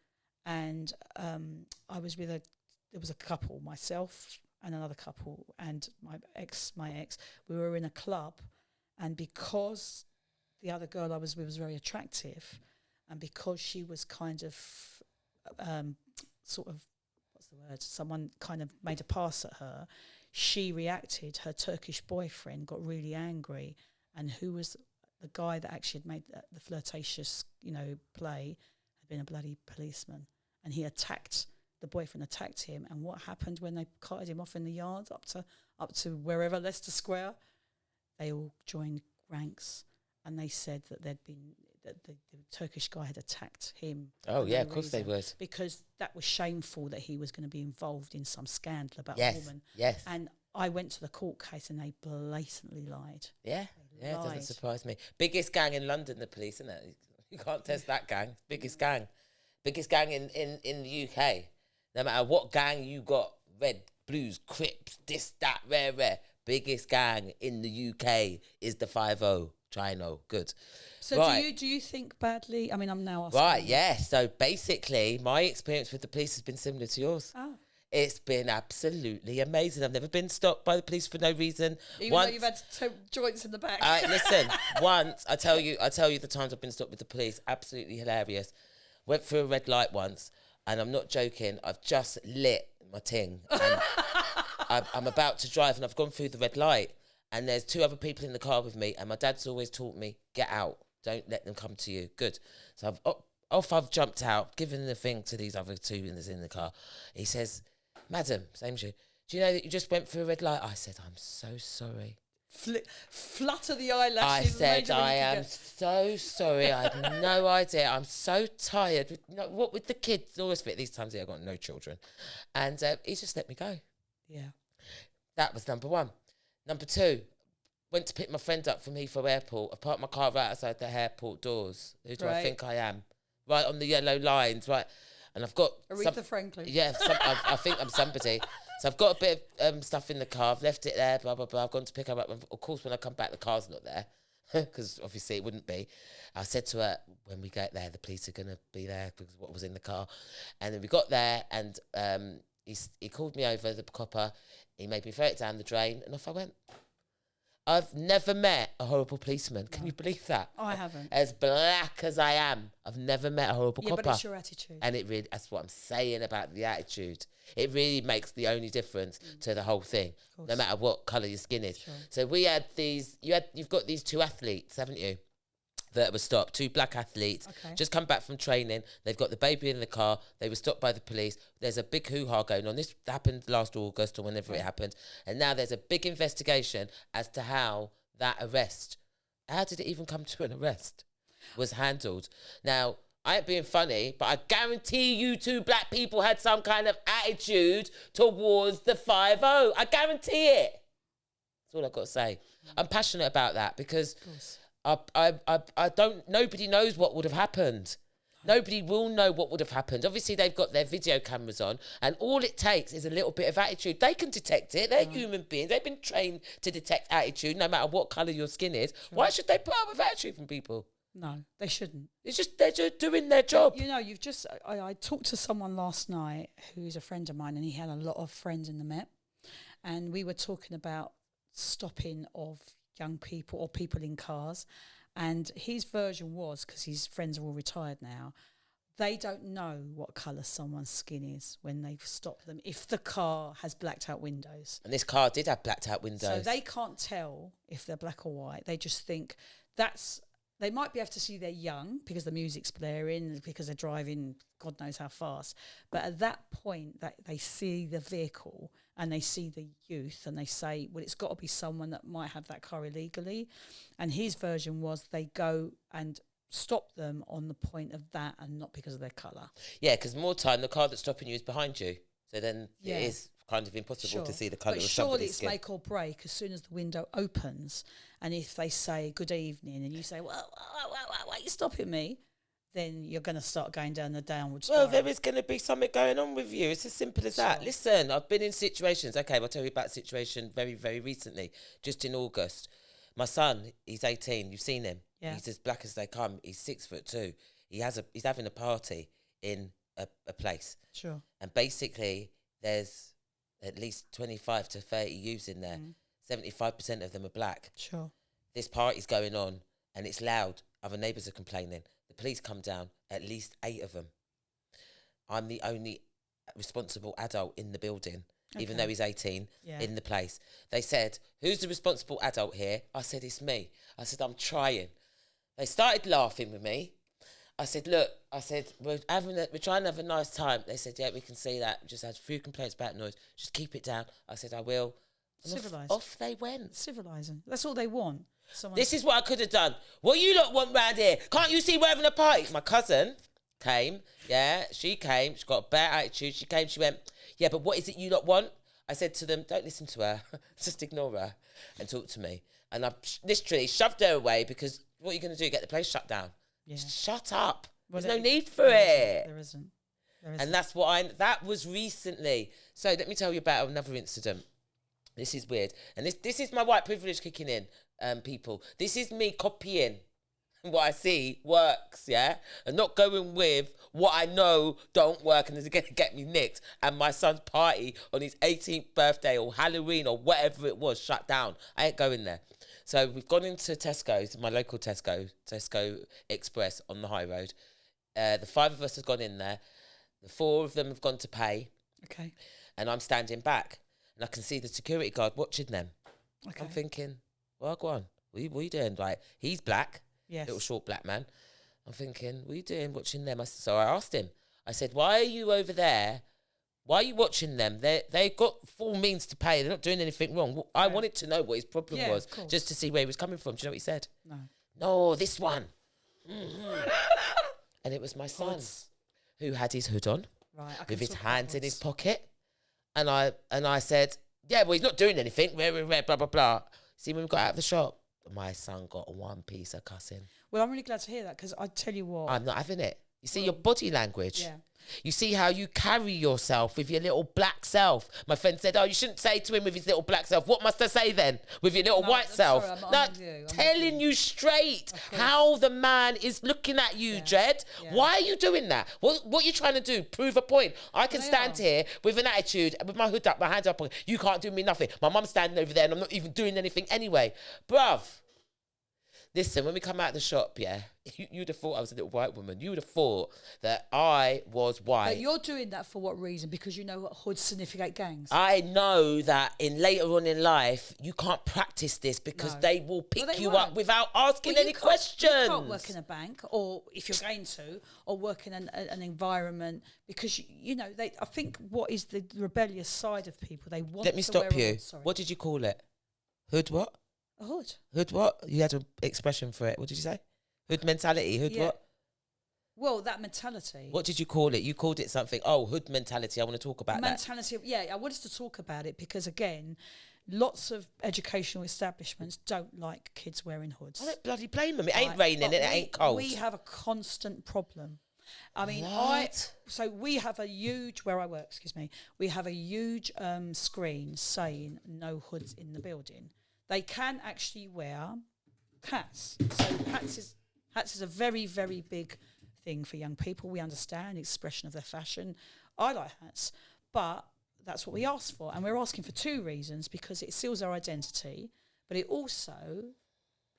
and I was with there was a couple, myself and another couple, and my ex. We were in a club, and because the other girl I was with was very attractive, and because she was kind of sort of, what's the word? Someone kind of made a pass at her. She reacted. Her Turkish boyfriend got really angry, and who was the guy that actually had made the flirtatious, play, had been a bloody policeman, and he attacked the boyfriend. Attacked him, and what happened when they carted him off in the yard up to wherever, Leicester Square? They all joined ranks, and they said that the Turkish guy had attacked him. Oh yeah, of course they would, because that was shameful that he was going to be involved in some scandal about a woman. Yes, and I went to the court case, and they blatantly lied. Yeah, it doesn't surprise me. Biggest gang in London, the police, isn't it? You can't test that gang. Biggest gang in the UK. No matter what gang you got, Red, Blues, Crips, this, that, rare. Biggest gang in the UK is the 5-0. Chino, good. So right. do you think badly? I mean, I'm now asking. Right, yeah. So basically, my experience with the police has been similar to yours. Oh. It's been absolutely amazing. I've never been stopped by the police for no reason. Even though you've had joints in the back. Listen, once, I tell you the times I've been stopped with the police, absolutely hilarious. Went through a red light once, and I'm not joking, I've just lit my ting. And I'm about to drive, and I've gone through the red light, and there's 2 other people in the car with me, and my dad's always taught me, get out. Don't let them come to you. Good. So I've jumped out, given the thing to these other 2 in the car. He says, Madam, same as you, do you know that you just went through a red light? I said, I'm so sorry. Flutter the eyelashes. I said, I am so sorry. I had no idea. I'm so tired. What with the kids? Always fit these times. I've got no children. And he just let me go. Yeah. That was number 1. Number 2, went to pick my friend up from Heathrow Airport. I parked my car right outside the airport doors. Who do I think I am? Right on the yellow lines, right? And I've got Aretha Franklin. Yeah, I think I'm somebody. So I've got a bit of stuff in the car. I've left it there, blah, blah, blah. I've gone to pick her up. Of course, when I come back, the car's not there, because obviously it wouldn't be. I said to her, when we get there, the police are going to be there because what was in the car. And then we got there, and he called me over, the copper. He made me throw it down the drain, and off I went. I've never met a horrible policeman. Can you believe that? I haven't. As black as I am, I've never met a horrible copper. Yeah, but it's your attitude. And it really, that's what I'm saying about the attitude. It really makes the only difference to the whole thing, no matter what colour your skin is. Sure. So we had you've got these 2 athletes, haven't you? That were stopped, 2 black athletes, just come back from training. They've got the baby in the car. They were stopped by the police. There's a big hoo-ha going on. This happened last August or whenever it happened. And now there's a big investigation as to how that arrest, how did it even come to an arrest, was handled. Now, I ain't being funny, but I guarantee you 2 black people had some kind of attitude towards the 5-0. I guarantee it. That's all I've got to say. I'm passionate about that because I don't, nobody knows what would have happened. Nobody will know what would have happened. Obviously, they've got their video cameras on, and all it takes is a little bit of attitude. They can detect it. They're human beings. They've been trained to detect attitude, no matter what colour your skin is. Sure. Why should they put up with attitude from people? No, they shouldn't. They're just doing their job. You know, I talked to someone last night who's a friend of mine, and he had a lot of friends in the Met, and we were talking about stopping of young people or people in cars. And his version was, because his friends are all retired now, they don't know what colour someone's skin is when they stop them if the car has blacked out windows. And this car did have blacked out windows. So they can't tell if they're black or white. They just think they might be able to see they're young because the music's blaring, because they're driving God knows how fast. But at that point, that they see the vehicle and they see the youth and they say, well, it's got to be someone that might have that car illegally. And his version was they go and stop them on the point of that and not because of their colour. Yeah, because more time, the car that's stopping you is behind you. So then it is kind of impossible to see the colour of somebody's skin. But surely it's make or break as soon as the window opens. And if they say good evening and you say, well, why are you stopping me? then you're going to start going down the downward Well, spiral. there is going to be something going on with you. It's as simple as that. Sure. Listen, I've been in situations. Okay, I'll tell you about a situation very, very recently, just in August. My son, he's 18. You've seen him. Yeah. He's as black as they come. He's 6'2". He's having a party in a place. Sure. And basically, there's at least 25 to 30 youths in there. 75% of them are black. Sure. This party's going on and it's loud. Other neighbours are complaining. The police come down, at least 8 of them. I'm the only responsible adult in the building, even though he's 18, in the place. They said, who's the responsible adult here? I said, it's me. I said, I'm trying. They started laughing with me. I said, look, we're trying to have a nice time. They said, yeah, we can see that. We just had a few complaints about noise. Just keep it down. I said, I will. Civilised. Off they went. Civilising. That's all they want. This is what I could have done. What you lot want round here? Can't you see we're having a party? My cousin came. Yeah, she came. She got a bad attitude. She came. She went, yeah, but what is it you lot want? I said to them, don't listen to her. Just ignore her and talk to me. And I literally shoved her away because what are you going to do? Get the place shut down? Yeah. Shut up. There's no need for it. There isn't. And that's that was recently. So let me tell you about another incident. This is weird. And this is my white privilege kicking in, people. This is me copying what I see works, yeah? And not going with what I know don't work and is going to get me nicked. And my son's party on his 18th birthday or Halloween or whatever it was shut down. I ain't going there. So we've gone into Tesco's, my local Tesco Express on the high road. The 5 of us have gone in there. The 4 of them have gone to pay. Okay. And I'm standing back. And I can see the security guard watching them. Okay. I'm thinking, well, go on. What are you doing? Like, he's black. Yes. Little short black man. I'm thinking, what are you doing watching them? So I asked him. I said, why are you over there? Why are you watching them? They've got full means to pay. They're not doing anything wrong. I wanted to know what his problem was, just to see where he was coming from. Do you know what he said? No, this one. And it was my son who had his hood on, with his hands in his pocket. And I said, yeah, well, he's not doing anything. Blah, blah, blah. See, when we got out of the shop, my son got one piece of cussing. Well, I'm really glad to hear that because I tell you what. I'm not having it. You see your body language. Yeah. You see how you carry yourself with your little black self. My friend said, oh, you shouldn't say to him with his little black self. What must I say then with your little white self? I'm telling you straight how the man is looking at you, Jed. Yeah. Why are you doing that? What are you trying to do? Prove a point. I can stand here with an attitude, with my hood up, my hands up. You can't do me nothing. My mum's standing over there and I'm not even doing anything anyway. Bruv. Listen, when we come out of the shop, you'd have thought I was a little white woman. You would have thought that I was white. But you're doing that for what reason? Because you know what hoods significate gangs? I know that later on in life, you can't practice this because they will pick you up without asking any questions. You can't work in a bank, or if you're going to, or work in an environment because, I think what is the rebellious side of people, they want to Let me stop you. What did you call it? Hood what? A hood. Hood what? You had an expression for it. What did you say? Hood mentality. Hood what? Well, that mentality. What did you call it? You called it something. Oh, hood mentality. I want to talk about mentality. I wanted to talk about it because, again, lots of educational establishments don't like kids wearing hoods. I don't bloody blame them. It ain't raining. It ain't cold. We have a constant problem. I mean, so we have a huge, where I work, we have a huge screen saying no hoods in the building. They can actually wear hats. So hats is a very, very big thing for young people. We understand expression of their fashion. I like hats, but that's what we ask for. And we're asking for 2 reasons, because it seals our identity, but it also,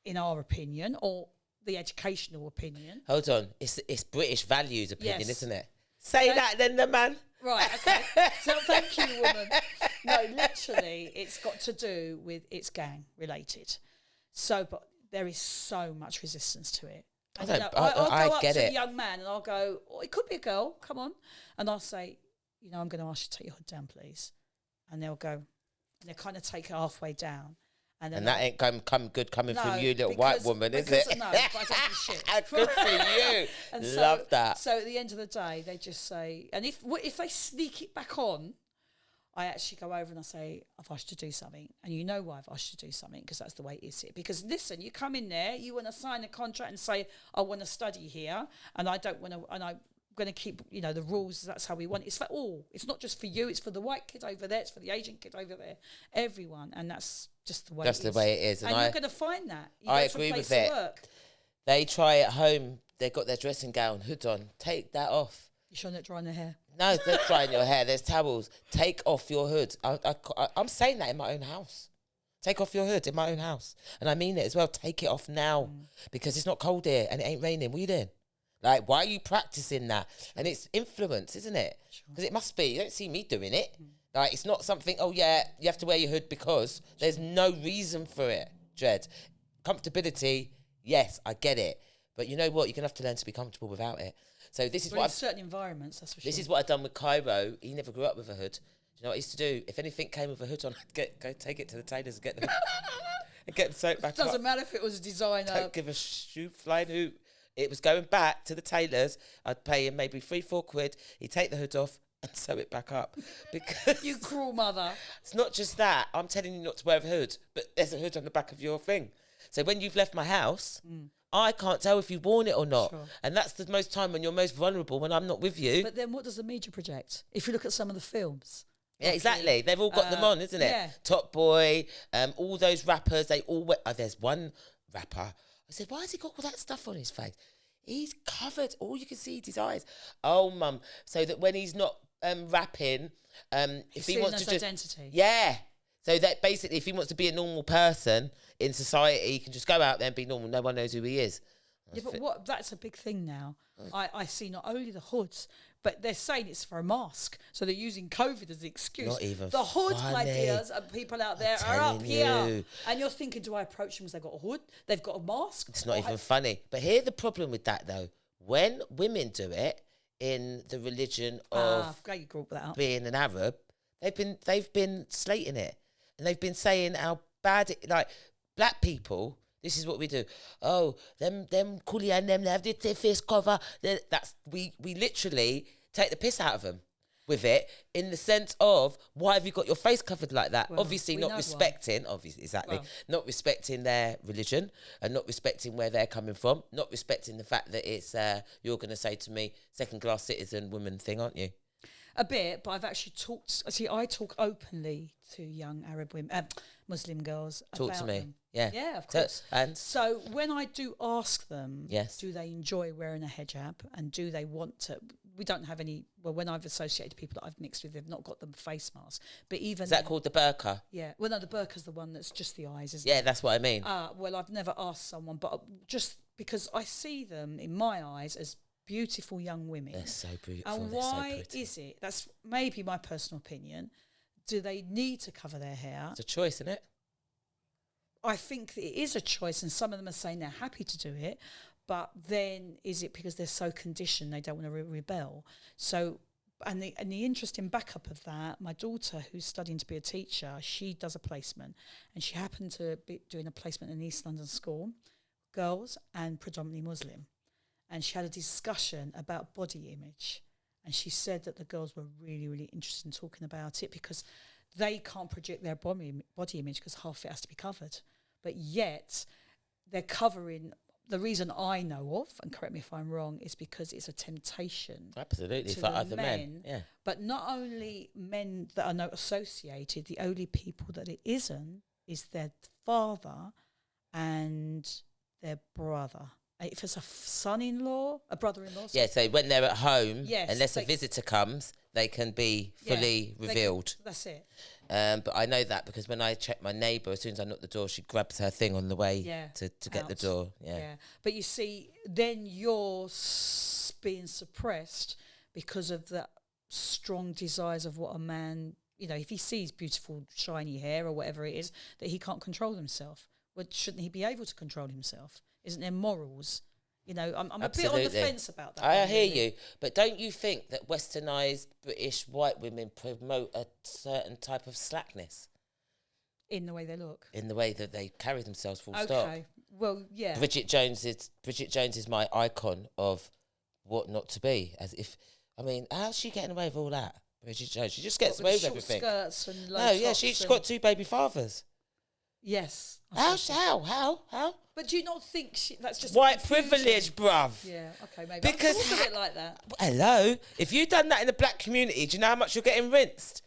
in our opinion, or the educational opinion. Hold on. It's British values opinion, isn't it? Say that then, the man. Right, okay. So thank you, woman. No, literally, it's got to do with it's gang related. So, but there is so much resistance to it. And, I'll go up to a young man and I'll go, it could be a girl, come on. And I'll say, I'm going to ask you to take your hood down, please. And they'll go, and they'll kind of take it halfway down. And that ain't come good coming from you, little white woman, is it? No, but I don't give a shit. Good for you. Love that. So at the end of the day, they just say, and if they sneak it back on, I actually go over and I say, I've asked you to do something. And you know why I've asked you to do something, because that's the way it is here. Because listen, you come in there, you want to sign a contract and say, I want to study here, and I don't want to, and I'm going to keep, the rules, that's how we want it. It's for all. It's not just for you, it's for the white kid over there, it's for the Asian kid over there, everyone. And that's just the way That's it is. the way it is. And you're going to find that. You I go to a agree place with to it. work. They try at home, they've got their dressing gown, hood on. Take that off. You're sure not drying their hair? No, don't dry in your hair. There's towels. Take off your hood. I'm saying that in my own house. Take off your hood in my own house. And I mean it as well. Take it off now because it's not cold here and it ain't raining. What are you doing? Like, why are you practicing that? And it's influence, isn't it? Because it must be. You don't see me doing it. Like, it's not something, oh, yeah, you have to wear your hood because there's no reason for it, Dread. Comfortability, yes, I get it. But you know what? You're going to have to learn to be comfortable without it. So this is Well, what in certain environments, that's for sure. This is what I've done with Cairo. He never grew up with a hood. Do you know what I used to do? If anything came with a hood on, I'd go take it to the tailors and get them and get them sewed back up. Doesn't matter if it was a designer. Don't give a flying hoot. It was going back to the tailors. I'd pay him maybe 3-4 quid. He'd take the hood off and sew it back up. Because You cruel mother. it's not just that. I'm telling you not to wear a hood, but there's a hood on the back of your thing. So when you've left my house, I can't tell if you've worn it or not. Sure. And that's the most time when you're most vulnerable, when I'm not with you. But then what does the media project? If you look at some of the films. Yeah, exactly. They've all got them on, isn't it? yeah. Top Boy, all those rappers, they all wear... there's one rapper. I said, why has he got all that stuff on his face? He's covered. All you can see is his eyes. Oh, mum. So that when he's not rapping, if he wants to just... identity. Yeah. So that basically, if he wants to be a normal person in society, he can just go out there and be normal. No one knows who he is. Yeah, but that's a big thing now. I see not only the hoods, but they're saying it's for a mask. So they're using COVID as the excuse. Not even the hood funny. ideas and people out there are up here. And you're thinking, do I approach them because they've got a hood? They've got a mask? It's not even funny. But here's the problem with that, though. When women do it in the religion of glad you brought that up. being an Arab, they've been slating it. And they've been saying how bad it... Like, black people... This is what we do. Oh, them coolie and them, they have their face cover. We literally take the piss out of them with it in the sense of, why have you got your face covered like that? Well, obviously we not know respecting, not respecting their religion and not respecting where they're coming from, not respecting the fact that it's, you're going to say to me, second-class citizen woman thing, aren't you? A bit, but I've actually I talk openly to young Arab women, Muslim girls Talk about to me. them. Yeah. Yeah, of course. And so when I do ask them, yes, do they enjoy wearing a hijab and do they want to? We don't have any. Well, when I've associated people that I've mixed with, they've not got them face masks. But even is that called the burqa? Yeah. Well, no, the burqa's the one that's just the eyes, isn't it? Yeah, that's what I mean. Well, I've never asked someone, but just because I see them in my eyes as beautiful young women. They're so beautiful. And they're why so is it? That's maybe my personal opinion. Do they need to cover their hair? It's a choice, isn't it? I think it is a choice, and some of them are saying they're happy to do it, but then is it because they're so conditioned they don't want to rebel? So, and the interesting backup of that, my daughter, who's studying to be a teacher, she does a placement, and she happened to be doing a placement in East London school, girls and predominantly Muslim, and she had a discussion about body image, and she said that the girls were really, really interested in talking about it because they can't project their body image because half it has to be covered. But yet they're covering, the reason I know of, and correct me if I'm wrong, is because it's a temptation. Absolutely, to for the other men. Yeah. But not only men that are not associated, the only people that it isn't is their father and their brother. If it's a son-in-law, a brother-in-law. Yeah, so when they're at home, yes, unless a visitor comes, they can be fully revealed. That's it. But I know that because when I check my neighbour, as soon as I knock the door, she grabs her thing on the way to get the door. Yeah. But you see, then you're being suppressed because of the strong desires of what a man, if he sees beautiful, shiny hair or whatever it is, that he can't control himself. Well, shouldn't he be able to control himself? Isn't there morals? I'm a bit on the fence about that. I hear you. But don't you think that westernised British white women promote a certain type of slackness? In the way they look? In the way that they carry themselves, full stop. Okay. Well, yeah. Bridget Jones is my icon of what not to be. How's she getting away with all that? Bridget Jones. She just gets What, away with with short everything. skirts and low No, yeah, tops she's and- got 2 baby fathers. Yes. How? But do you not think that's just White confusion? privilege, bruv. Yeah, okay, maybe. Because Because of it like that. Hello, if you done that in the black community, do you know how much you're getting rinsed?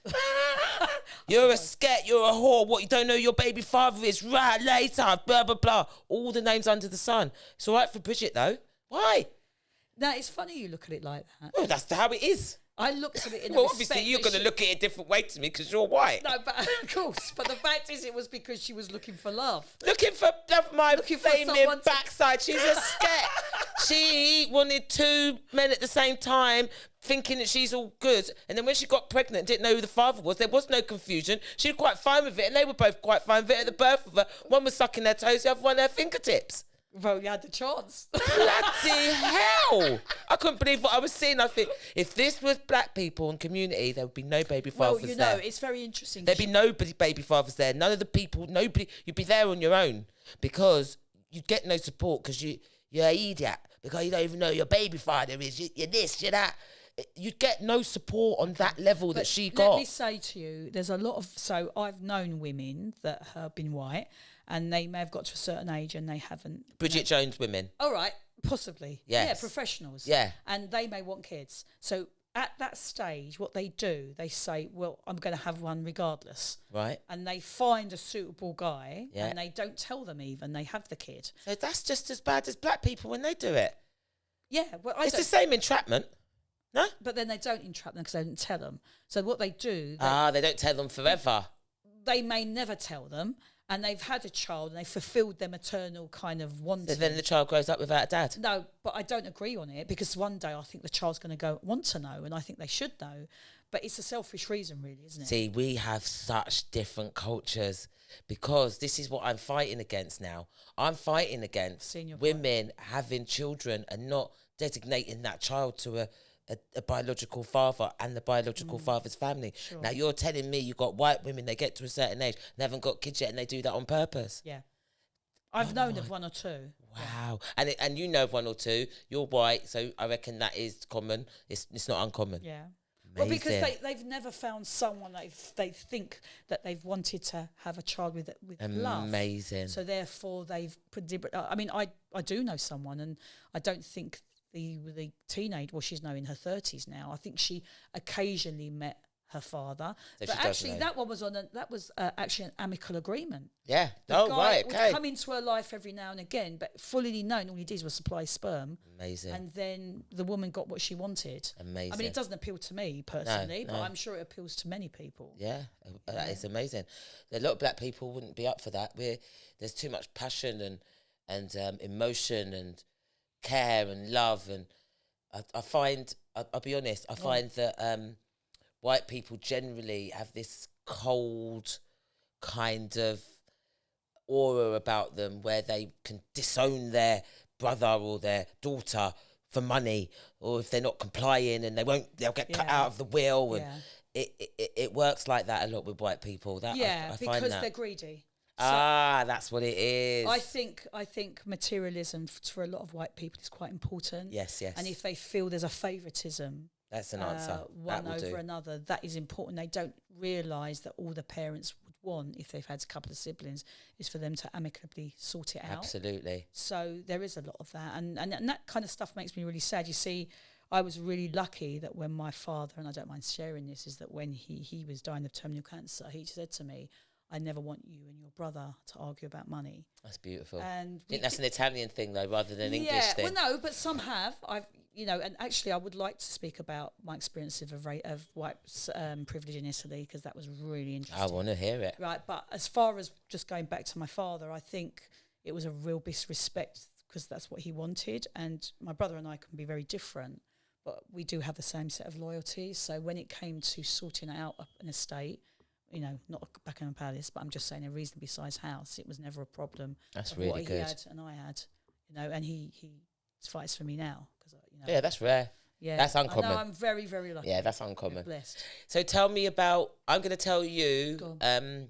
You're a scat, you're a whore. What, you don't know your baby father is? Right, later, blah, blah, blah. All the names under the sun. It's all right for Bridget, though. Why? No, it's funny you look at it like that. Well, that's how it is. I looked at it in a Well, respect obviously, you're that going to she- look at it a different way to me because you're white. No, but of course. But the fact is, it was because she was looking for love. Looking for my Looking for flaming someone to- backside. She's a scat. She wanted 2 men at the same time, thinking that she's all good. And then when she got pregnant and didn't know who the father was, there was no confusion. She was quite fine with it, and they were both quite fine with it at the birth of her. One was sucking their toes, the other one their fingertips. Well, you had the chance. Bloody hell! I couldn't believe what I was seeing. I think if this was black people and community, there would be no baby fathers Well, you there. know, it's very interesting. There'd be nobody baby fathers there. None of the people, nobody. You'd be there on your own because you'd get no support because you're an idiot because you don't even know your baby father is. You're this, you're that. You'd get no support on that level that she got. Let me say to you, there's a lot of... So I've known women that have been white and they may have got to a certain age and they haven't... Bridget Jones women. All right, possibly. Yes. Yeah, professionals. Yeah. And they may want kids. So at that stage, what they do, they say, well, I'm going to have one regardless. Right. And they find a suitable guy Yeah. and they don't tell them even, they have the kid. So that's just as bad as black people when they do it. Yeah, well, It's the same entrapment. No? but then they don't entrap them because they don't tell them. So what they do, They don't tell them forever. they may never tell them, and they've had a child and they fulfilled them eternal kind of wanting. So then the child grows up without a dad. No, but I don't agree on it because one day I think the child's going to want to know, and I think they should know. But it's a selfish reason, really, isn't it? See, we have such different cultures because this is what I'm fighting against now. I'm fighting against Seeing your women having children and not designating that child to a biological father and the biological father's family. Sure. Now, you're telling me you've got white women, they get to a certain age, they haven't got kids yet, and they do that on purpose. Yeah. I've known of one or two. Wow. And you know of 1 or 2. You're white, so I reckon that is common. It's not uncommon. Yeah. Well, because Amazing. they've never found someone that they think that they've wanted to have a child with love. Amazing. So therefore they've I mean, I do know someone, and I don't think the teenage, well, she's now in her 30s now. I think she occasionally met her father, So but she does actually know. that one was actually an amicable agreement. Yeah. The Oh, guy right. would Okay. come into her life every now and again, but fully known, all he did was supply sperm. Amazing. And then the woman got what she wanted. Amazing. I mean, it doesn't appeal to me personally, but no. I'm sure it appeals to many people. Yeah, that is amazing. A lot of black people wouldn't be up for that. There's too much passion and emotion and care and love, and I find I'll be honest. I find that white people generally have this cold kind of aura about them where they can disown their brother or their daughter for money, or if they're not complying and they'll get cut Yeah. out of the will, and Yeah. it works like that a lot with white people. That Yeah, I find because that. they're greedy. That's what it is. I think materialism for a lot of white people is quite important. Yes, yes. And if they feel there's a favoritism, That's an answer. one That will over do. another, that is important. They don't realise that all the parents would want, if they've had a couple of siblings, is for them to amicably sort it out. Absolutely. So there is a lot of that, and that kind of stuff makes me really sad. You see, I was really lucky that when my father, and I don't mind sharing this, is that when he was dying of terminal cancer, he said to me, I never want you and your brother to argue about money. That's beautiful. And I think that's an Italian thing though, rather than an English thing. well, no, but some have. And actually, I would like to speak about my experience of white privilege in Italy, because that was really interesting. I want to hear it. Right, but as far as just going back to my father, I think it was a real disrespect because that's what he wanted, and my brother and I can be very different, but we do have the same set of loyalties. So when it came to sorting out an estate, not a Buckingham Palace, but I'm just saying a reasonably sized house, it was never a problem. That's of really what good. He had and I had, and he fights for me now because Yeah, that's rare. yeah, that's uncommon. I know, I'm very, very lucky. Yeah, that's uncommon. Blessed. So tell me about. I'm going to tell you Go on.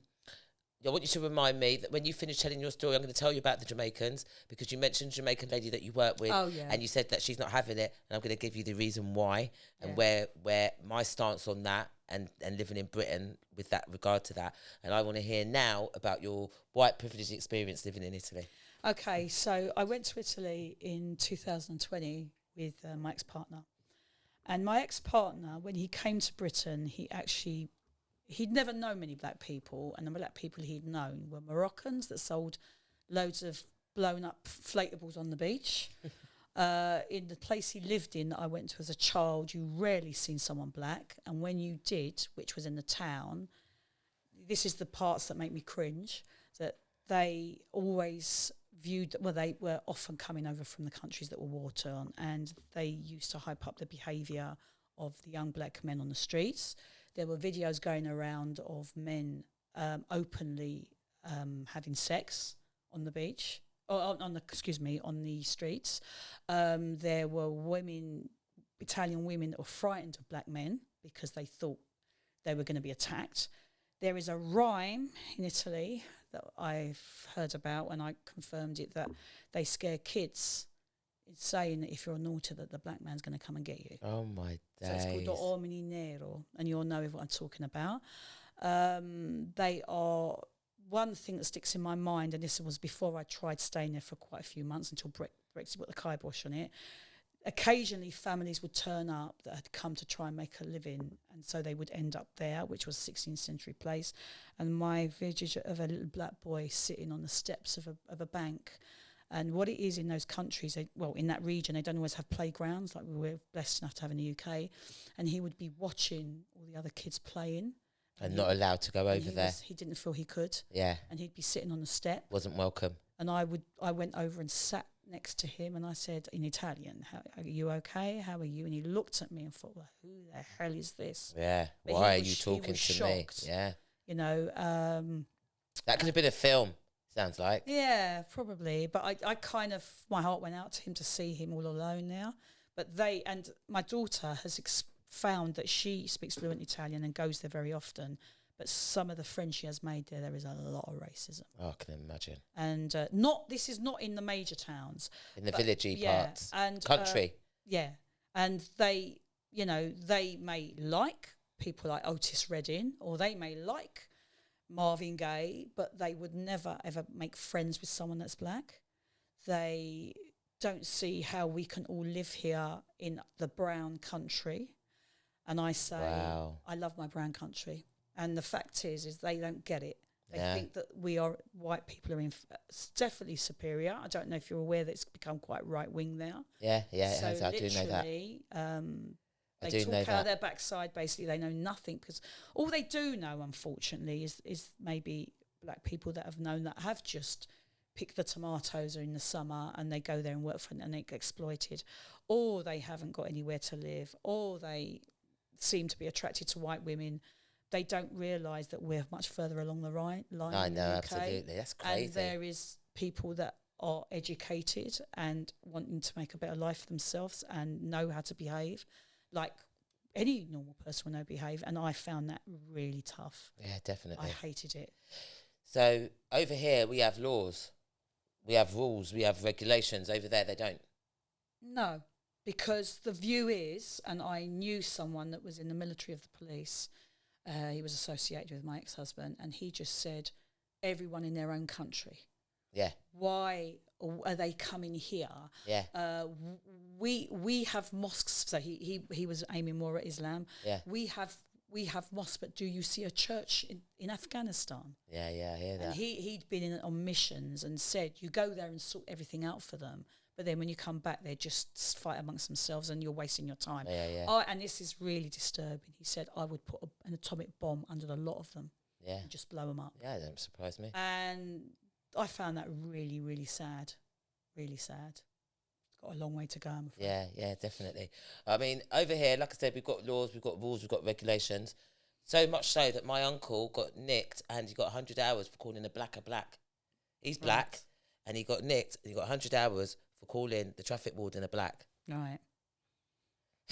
I want you to remind me that when you finish telling your story, I'm going to tell you about the Jamaicans, because you mentioned Jamaican lady that you work with, Oh, yeah. and you said that she's not having it, and I'm going to give you the reason why and Yeah. where my stance on that and living in Britain with that regard to that. And I want to hear now about your white privileged experience living in Italy. Okay, so I went to Italy in 2020 with my ex-partner. And my ex-partner, when he came to Britain, he'd never known many black people, and the black people he'd known were Moroccans that sold loads of blown up inflatables on the beach. In the place he lived in that I went to as a child, you rarely seen someone black, and when you did, which was in the town, this is the parts that make me cringe, that they always viewed, well, they were often coming over from the countries that were war torn, and they used to hype up the behaviour of the young black men on the streets. There were videos going around of men openly having sex on the beach, or on the streets. There were women, Italian women, that were frightened of black men because they thought they were going to be attacked. There is a rhyme in Italy that I've heard about, and I confirmed it, that they scare kids. It's saying that if you're naughty, that the black man's going to come and get you. Oh my days. So it's called the Omini Nero, and you'll know what I'm talking about. They are one thing that sticks in my mind, and this was before I tried staying there for quite a few months until Brexit put the kibosh on it. Occasionally, families would turn up that had come to try and make a living, and so they would end up there, which was a 16th century place. And my vision of a little black boy sitting on the steps of a bank. And what it is in those countries, in that region, they don't always have playgrounds like we were blessed enough to have in the UK. And he would be watching all the other kids playing. And not allowed to go over there. He didn't feel he could. Yeah. And he'd be sitting on the step. Wasn't welcome. And I went over and sat next to him, and I said in Italian, "Are you okay? How are you?" And he looked at me and thought, "Well, who the hell is this?" Yeah. But why are you talking to shocked, me? Yeah. You know. That could have been a film, sounds like. Yeah, probably. But I kind of, my heart went out to him to see him all alone now. But and my daughter has found that she speaks fluent Italian and goes there very often. But some of the friends she has made there is a lot of racism. Oh, I can imagine. And this is not in the major towns. In the villagey parts. And country. And they may like people like Otis Redding, or they may like Marvin Gaye, but they would never, ever make friends with someone that's black. They don't see how we can all live here in the brown country. And I say, wow. I love my brown country. And the fact is they don't get it. They think that white people are definitely superior. I don't know if you're aware that it's become quite right wing now. Yeah, so it has. I do know that. They talk out their backside. Basically, they know nothing, because all they do know, unfortunately, is maybe black people that have just picked the tomatoes in the summer and they go there and work for it and they get exploited, or they haven't got anywhere to live, or they seem to be attracted to white women. They don't realise that we're much further along the line. I know, absolutely. That's crazy. And there is people that are educated and wanting to make a better life for themselves and know how to behave like any normal person will know behave. And I found that really tough. Yeah, definitely. I hated it. So over here we have laws, we have rules, we have regulations. Over there they don't. No, because the view is, and I knew someone that was in the military of the police. He was associated with my ex-husband, and he just said, everyone in their own country. Yeah. Why are they coming here? Yeah. We have mosques. So he was aiming more at Islam. Yeah. We have mosques, but do you see a church in Afghanistan? Yeah, I hear that. And he'd been on missions and said, you go there and sort everything out for them. But then when you come back, they just fight amongst themselves and you're wasting your time. Yeah. And this is really disturbing. He said, I would put an atomic bomb under the lot of them. Yeah. And just blow them up. Yeah, it don't surprise me. And I found that really, really sad. Really sad. Got a long way to go, I'm afraid. Yeah, definitely. I mean, over here, like I said, we've got laws, we've got rules, we've got regulations. So much so that my uncle got nicked and he got 100 hours for calling a black. He's black and he got nicked and he got 100 hours for calling the traffic warden a black. Right.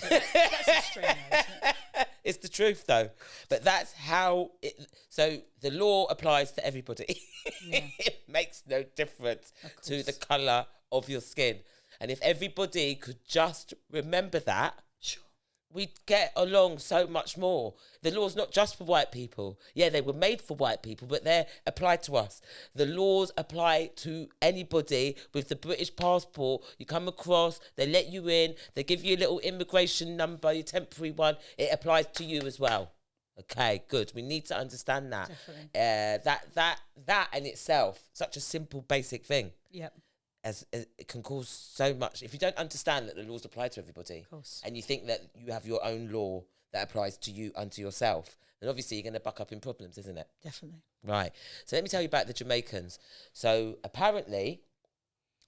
That's extreme, though, isn't it? It's the truth, though. But that's how it. So the law applies to everybody. Yeah. It makes no difference Of to the course. colour of your skin. And if everybody could just remember that, Sure. we'd get along so much more. The law's not just for white people. Yeah, they were made for white people, but they're applied to us. The laws apply to anybody with the British passport. You come across, they let you in, they give you a little immigration number, your temporary one. It applies to you as well. Okay, good. We need to understand that. Definitely. That in itself, such a simple, basic thing. Yep. As it can cause so much. If you don't understand that the laws apply to everybody, Of course. and you think that you have your own law that applies to you unto yourself, then obviously you're going to buck up in problems, isn't it? Definitely. Right. So let me tell you about the Jamaicans. So apparently,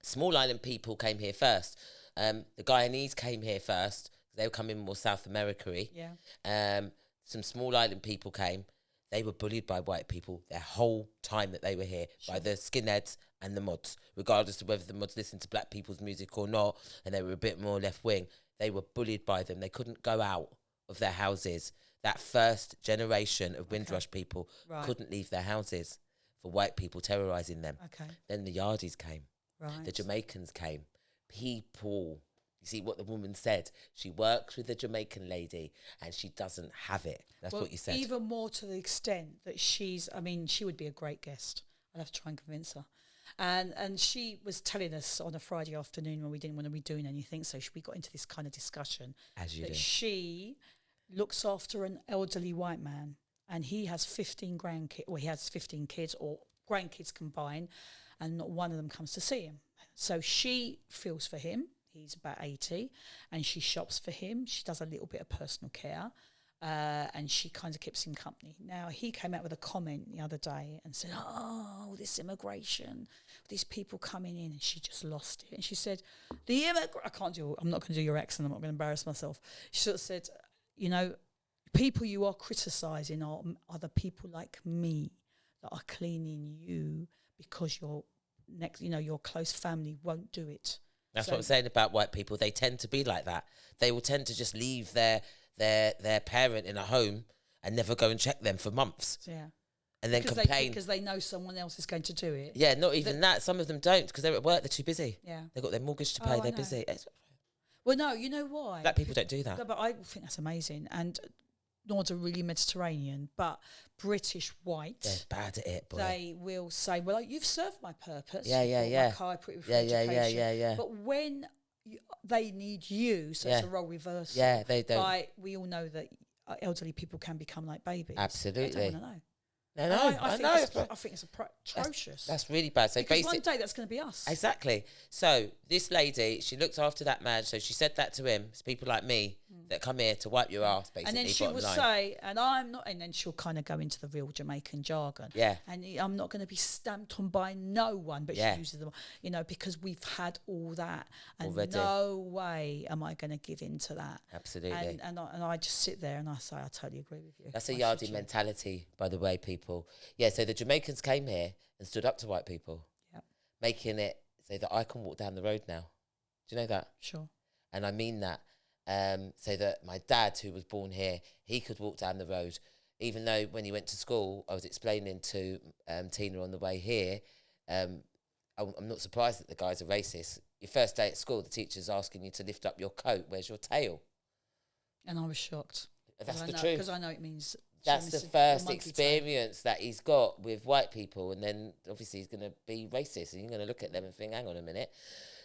small island people came here first. The Guyanese came here first. They were coming more South America-y. Yeah. Some small island people came. They were bullied by white people their whole time that they were here, by the skinheads and the mods, regardless of whether the mods listened to black people's music or not, and they were a bit more left wing. They were bullied by them. They couldn't go out of their houses. That first generation of Windrush people Right. couldn't leave their houses for white people terrorising them. Okay. Then the Yardies came. Right. The Jamaicans came. People. You see what the woman said? She works with a Jamaican lady and she doesn't have it. That's what you said. Even more to the extent that she would be a great guest. I'd have to try and convince her. And she was telling us on a Friday afternoon when we didn't want to be doing anything, so we got into this kind of discussion. As you do. She looks after an elderly white man, and he has 15 grandkids, or he has 15 kids or grandkids combined, and not one of them comes to see him. So she feels for him. He's about 80, and she shops for him. She does a little bit of personal care, and she kind of keeps him company. Now, he came out with a comment the other day and said, "Oh, this immigration, these people coming in," and she just lost it. And she said, I'm not going to do your accent, I'm not going to embarrass myself. She sort of said, people you are criticising are the people like me that are cleaning you because your close family won't do it. That's what I'm saying about white people. They tend to be like that. They will tend to just leave their parent in a home and never go and check them for months. Yeah. And then because complain. Because they know someone else is going to do it. Yeah, not even that. Some of them don't because they're at work. They're too busy. Yeah. They've got their mortgage to pay. They're busy. Well, no, you know why? Black people don't do that. No, but I think that's amazing. And nor do really Mediterranean, but British white. They're bad at it, boy. They will say, well, you've served my purpose. Yeah. My car, put it for education. Yeah. But when they need you, so it's a role reversal. Yeah, they don't. We all know that elderly people can become like babies. Absolutely. I don't want to know. I know. I think it's atrocious. That's really bad. So because one day that's going to be us. Exactly. So this lady, she looked after that man. So she said that to him. It's people like me that come here to wipe your ass, basically. And then she will say, and I'm not, and then she'll kind of go into the real Jamaican jargon. Yeah. And I'm not going to be stamped on by no one, but she uses them, because we've had all that. And already. No way am I going to give in to that. Absolutely. And I just sit there and I say, I totally agree with you. That's a Yardie mentality, by the way, people. Yeah, so the Jamaicans came here and stood up to white people. Yep. Making it so that I can walk down the road now. Do you know that? Sure. And I mean that. So that my dad, who was born here, he could walk down the road. Even though when he went to school, I was explaining to Tina on the way here, I'm not surprised that the guys are racist. Your first day at school, the teacher's asking you to lift up your coat. Where's your tail? And I was shocked. That's the truth. Because I know it means... That's the first experience that he's got with white people. And then obviously he's going to be racist. And you're going to look at them and think, hang on a minute.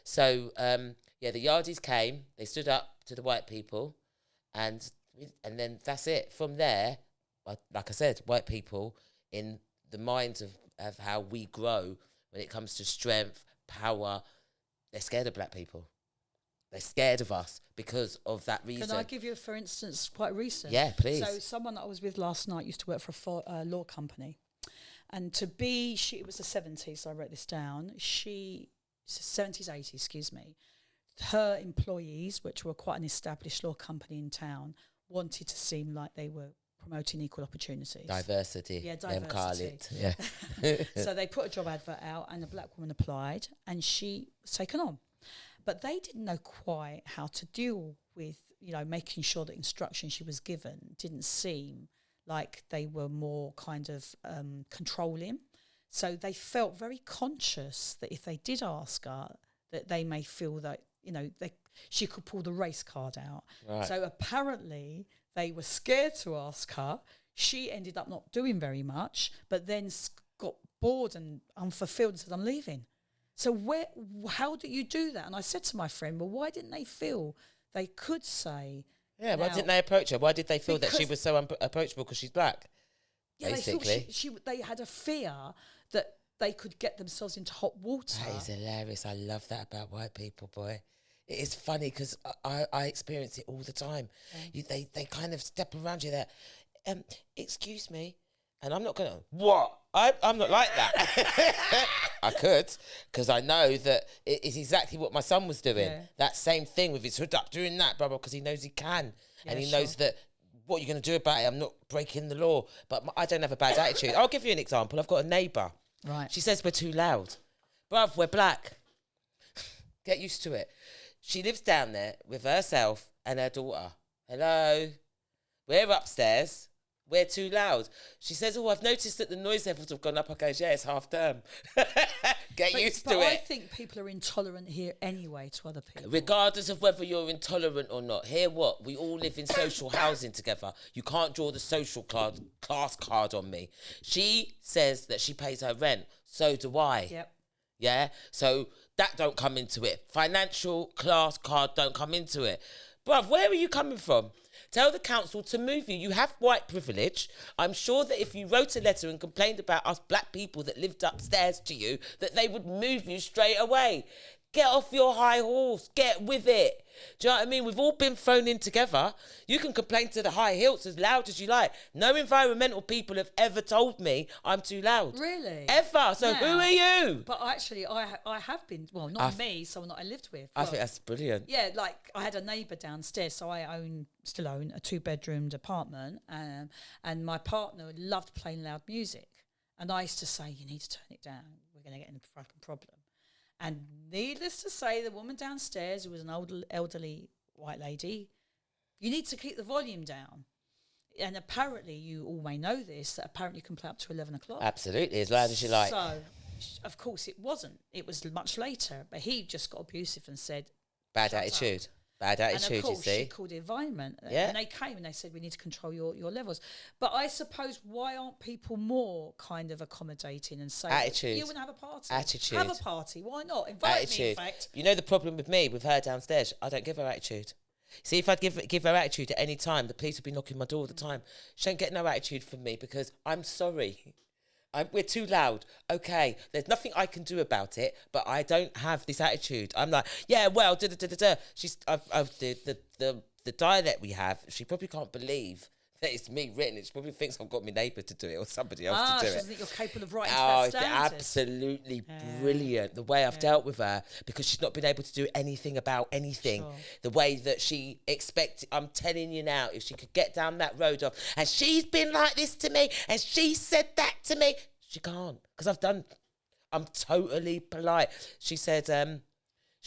So, the Yardies came. They stood up to the white people. And then that's it. From there, like I said, white people, in the minds of how we grow when it comes to strength, power, they're scared of black people. They're scared of us because of that reason. Can I give you, for instance, quite recent? Yeah, please. So someone that I was with last night used to work for a law company. And it was the 70s, so I wrote this down. 70s, 80s, excuse me. Her employees, which were quite an established law company in town, wanted to seem like they were promoting equal opportunities. Diversity. Yeah, diversity. Yeah. So they put a job advert out and a black woman applied and she was taken on. But they didn't know quite how to deal making sure that instructions she was given didn't seem like they were more kind of controlling. So they felt very conscious that if they did ask her, that they may feel that, she could pull the race card out. Right. So apparently they were scared to ask her. She ended up not doing very much, but then got bored and unfulfilled and said, I'm leaving. So how do you do that? And I said to my friend, well, why didn't they feel they could say... Yeah, why didn't they approach her? Why did they feel that she was so approachable because she's black? Yeah, basically. They thought they had a fear that they could get themselves into hot water. That is hilarious. I love that about white people, boy. It is funny because I experience it all the time. They kind of step around you there. Excuse me. And I'm not going to, what? I'm not like that. I could, because I know that it is exactly what my son was doing. Yeah. That same thing with his hood up, doing that, blah, blah, because he knows he can. Yeah, and he knows that what you're going to do about it, I'm not breaking the law. But I don't have a bad attitude. I'll give you an example. I've got a neighbour. Right. She says we're too loud. Bruv, we're black. Get used to it. She lives down there with herself and her daughter. Hello? We're upstairs. We're too loud. She says, I've noticed that the noise levels have gone up. I goes, yeah, it's half term. Get used to it. But I think people are intolerant here anyway to other people. Regardless of whether you're intolerant or not. Here what? We all live in social housing together. You can't draw the social class card on me. She says that she pays her rent. So do I. Yep. Yeah? So that don't come into it. Financial class card don't come into it. Bruv, where are you coming from? Tell the council to move you. You have white privilege. I'm sure that if you wrote a letter and complained about us black people that lived upstairs to you, that they would move you straight away. Get off your high horse. Get with it. Do you know what I mean? We've all been thrown in together. You can complain to the high hilts as loud as you like. No environmental people have ever told me I'm too loud. Really? Ever. So who are you? But actually, I have been, well, not me, someone that I lived with. I think that's brilliant. Yeah, like I had a neighbour downstairs, so I still own a 2-bedroomed apartment, and my partner loved playing loud music. And I used to say, you need to turn it down. We're going to get in a fucking problem. And needless to say, the woman downstairs, who was an elderly white lady, you need to keep the volume down. And apparently, you all may know this, that apparently you can play up to 11 o'clock. Absolutely, as loud as you like. So, of course, it wasn't. It was much later. But he just got abusive and said... Bad attitude. Bad attitude, and of course, you see. she called the environment. Yeah. And they came and they said, we need to control your levels. But I suppose, why aren't people more kind of accommodating and saying, attitude. You want to have a party? Attitude. Have a party. Why not? Invite me, in fact. You know the problem with me, with her downstairs? I don't give her attitude. See, if I'd give her attitude at any time, the police would be knocking my door all the time. She don't get no attitude from me because I'm sorry. We're too loud. Okay, there's nothing I can do about it, but I don't have this attitude. I'm like, yeah, well, da-da-da-da-da. The dialect we have, she probably can't believe that it's me written it. She probably thinks I've got my neighbour to do it or somebody else to do it. She doesn't think you're capable of writing to it's that standard. absolutely brilliant, the way I've dealt with her, because she's not been able to do anything about anything. Sure. The way that she expected, I'm telling you now, if she could get down that road of, and she's been like this to me, and she said that to me, she can't, because I'm totally polite. She said,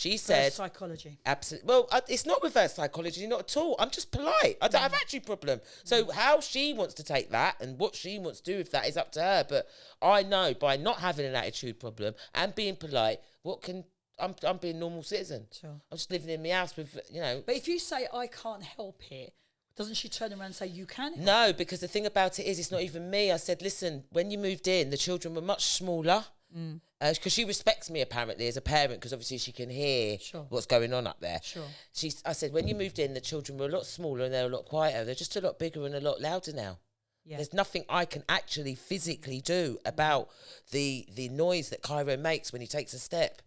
reverse psychology. Absolutely. Well, it's not reverse psychology, not at all. I'm just polite. I don't have attitude problem. So how she wants to take that and what she wants to do with that is up to her. But I know by not having an attitude problem and being polite, I'm being a normal citizen. Sure. I'm just living in my house with, But if you say, I can't help it, doesn't she turn around and say, you can help? No, because the thing about it is, it's not even me. I said, listen, when you moved in, the children were much smaller. Because she respects me, apparently, as a parent, because obviously she can hear what's going on up there. Sure. I said, when you moved in, the children were a lot smaller and they're a lot quieter. They're just a lot bigger and a lot louder now. Yeah. There's nothing I can actually physically do about the noise that Cairo makes when he takes a step.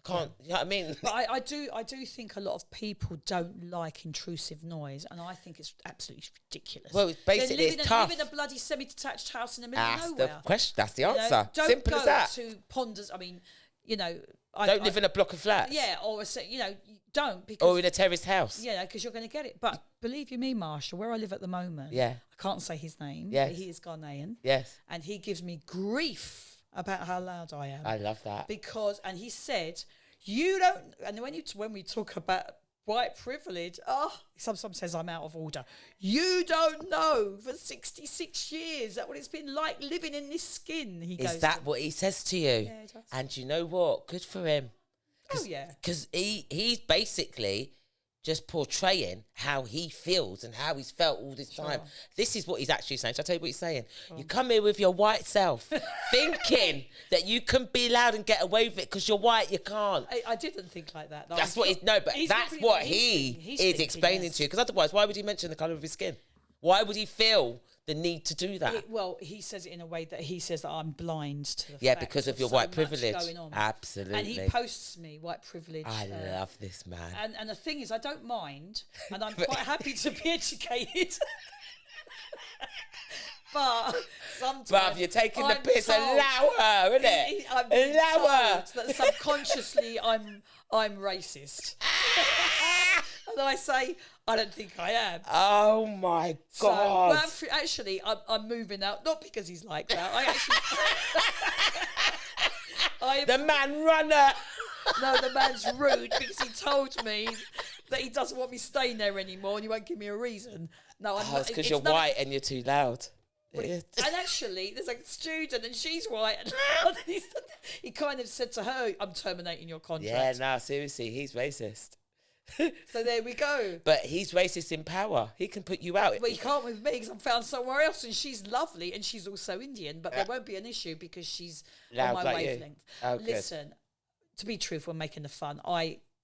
Can't, you know what I mean? But I do think a lot of people don't like intrusive noise, and I think it's absolutely ridiculous. Well, basically, it's tough. Live in a bloody semi-detached house in the middle of nowhere. That's the question. That's the answer. Don't Simple as that. Don't go to Ponders. I mean, don't live in a block of flats. Yeah, or don't because or in a terraced house. Yeah, because you're going to get it. But believe you me, Marshall, where I live at the moment, I can't say his name. Yes. But he is Ghanaian. Yes, and he gives me grief about how loud I am. I love that. And he said, you don't, and when we talk about white privilege. Oh, some says I'm out of order. You don't know for 66 years that what it's been like living in this skin. He goes. Is that what he says to you? Yeah, he does. And you know what? Good for him. Oh yeah. Because he's basically just portraying how he feels and how he's felt all this time. This is what he's actually saying. Shall I tell you what he's saying? You come here with your white self, thinking that you can be loud and get away with it because you're white. You can't. I didn't think like that. That's what that's what he is explaining to you. Because otherwise, why would he mention the colour of his skin? Why would he feel the need to do that? He says it in a way that he says that I'm blind to the fact because of your so white much privilege. going on. Absolutely. And he posts me white privilege. I love this man. And the thing is, I don't mind, and I'm quite happy to be educated. But sometimes, Bruv, you're taking the piss. told- Allow her, innit? I'm being Allow her. told that subconsciously I'm racist. And I say, I don't think I am. Oh my God. So, well, actually, I'm moving out, not because he's like that. The man runner. No, the man's rude because he told me that he doesn't want me staying there anymore and he won't give me a reason. No, I'm not. It's because you're white and you're too loud. And actually, there's a student and she's white. And loud. And he kind of said to her, I'm terminating your contract. Yeah, no, seriously, he's racist. So there we go. But he's racist in power. He can put you out. Well, he can't with me because I'm found somewhere else and she's lovely and she's also Indian, but there won't be an issue because she's Loud on my like you. wavelength. Oh, good. Listen, to be truthful, I'm making the fun.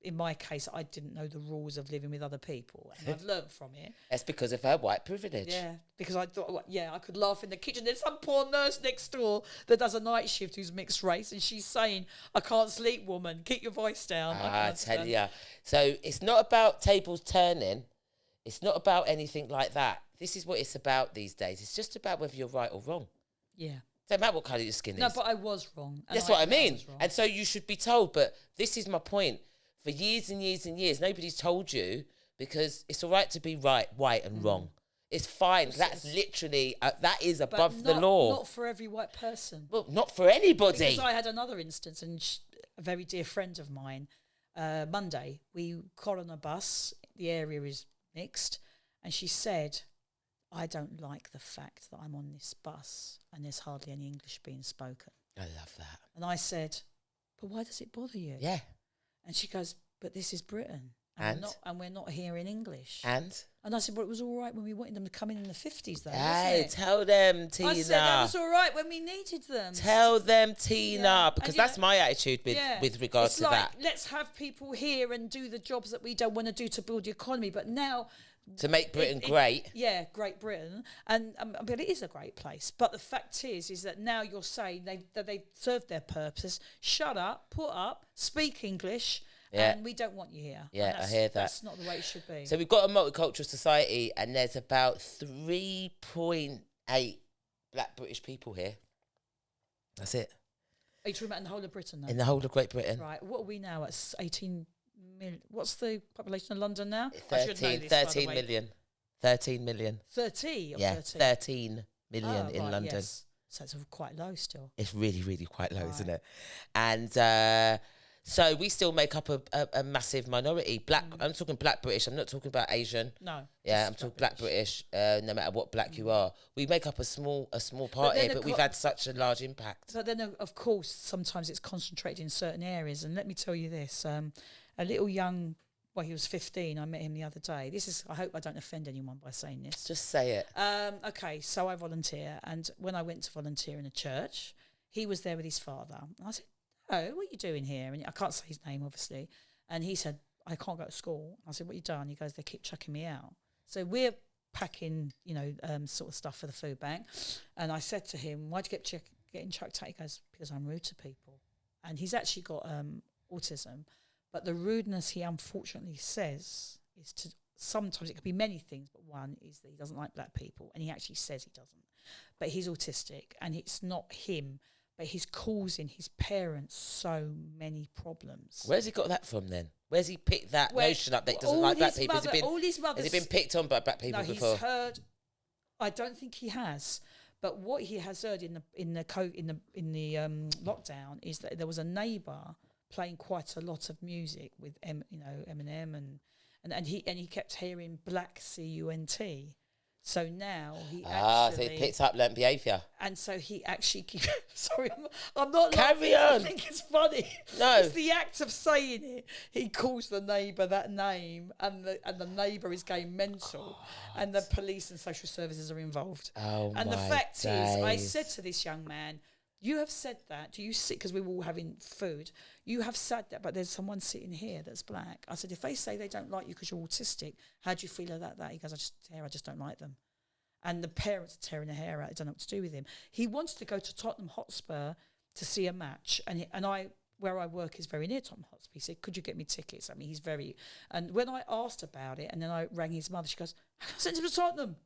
In my case, I didn't know the rules of living with other people and I've learnt from it. That's because of her white privilege. Yeah, because I thought, well, I could laugh in the kitchen. There's some poor nurse next door that does a night shift who's mixed race, and she's saying, "I can't sleep, woman. Keep your voice down." I tell you. So it's not about tables turning. It's not about anything like that. This is what it's about these days. It's just about whether you're right or wrong. Yeah. Don't matter what colour your skin is. No, but I was wrong. That's what I mean. And so you should be told. But this is my point. For years and years and years, nobody's told you because it's all right to be white and wrong. It's fine. That's literally, that is above the law. Not for every white person. Well, not for anybody. Because I had another instance, and a very dear friend of mine, Monday, we got on a bus. The area is mixed. And she said, I don't like the fact that I'm on this bus and there's hardly any English being spoken. I love that. And I said, but why does it bother you? Yeah. And she goes, but this is Britain. And we're not hearing English. And I said, well, it was all right when we wanted them to come in the 50s, though. Hey, wasn't it? tell them, Tina. I said that was all right when we needed them. Tell them, Tina, Yeah. because And that's my attitude with regards to that. Let's have people here and do the jobs that we don't want to do to build the economy. But now, to make Britain great. Yeah, Great Britain, and but it is a great place. But the fact is that now you're saying they've served their purpose. Shut up, put up, speak English. Yeah. And we don't want you here. Yeah, I hear that. That's not the way it should be. So we've got a multicultural society, and there's about 3.8 Black British people here. That's it. Are you talking about in the whole of Britain, though? In the whole of Great Britain. Right. What are we now at? 18 million. What's the population of London now? 13 million. 13 million. 30 or yeah, 30? 13 million in right, London. Yes. So it's quite low still. It's really, really quite low, isn't it? And so we still make up a massive minority. Black. I'm talking Black British. I'm not talking about Asian. No. Yeah, I'm talking Black British. No matter what black you are, we make up a small part here, but we've had such a large impact. But then, of course, sometimes it's concentrated in certain areas. And let me tell you this: a little young. Well, he was 15. I met him the other day. I hope I don't offend anyone by saying this. Just say it. Okay, so I volunteer. And when I went to volunteer in a church, he was there with his father. And I said, oh, what are you doing here? And I can't say his name, obviously. And he said, I can't go to school. I said, what you done? He goes, they keep chucking me out. So we're packing, sort of stuff for the food bank. And I said to him, why'd you getting chucked out? He goes, because I'm rude to people. And he's actually got autism. But the rudeness he unfortunately says is to, sometimes it could be many things, but one is that he doesn't like black people, and he actually says he doesn't. But he's autistic, and it's not him, but he's causing his parents so many problems. Where's he got that from then? Where's he picked that notion up that he doesn't like black people? Has he been picked on by black people before? He's heard. I don't think he has. But what he has heard in the lockdown is that there was a neighbour playing quite a lot of music with Eminem and he kept hearing black cunt. So now he So actually it picks up learned behaviour. and so he actually sorry, I'm not Carry laughing. on. I think it's funny. No. It's the act of saying it. He calls the neighbour that name, and the neighbour is going mental, and the police and social services are involved. Oh, and my the fact is, I days. said to this young man, "You have said that. Do you sit? Because we were all having food. You have said that, but there's someone sitting here that's black." I said, "If they say they don't like you because you're autistic, how do you feel about that?" He goes, I just don't like them." And the parents are tearing their hair out. They don't know what to do with him. He wants to go to Tottenham Hotspur to see a match, and where I work is very near Tottenham Hotspur. He said, "Could you get me tickets?" I mean, he's very. And when I asked about it, and then I rang his mother, she goes, "I can't send him to Tottenham."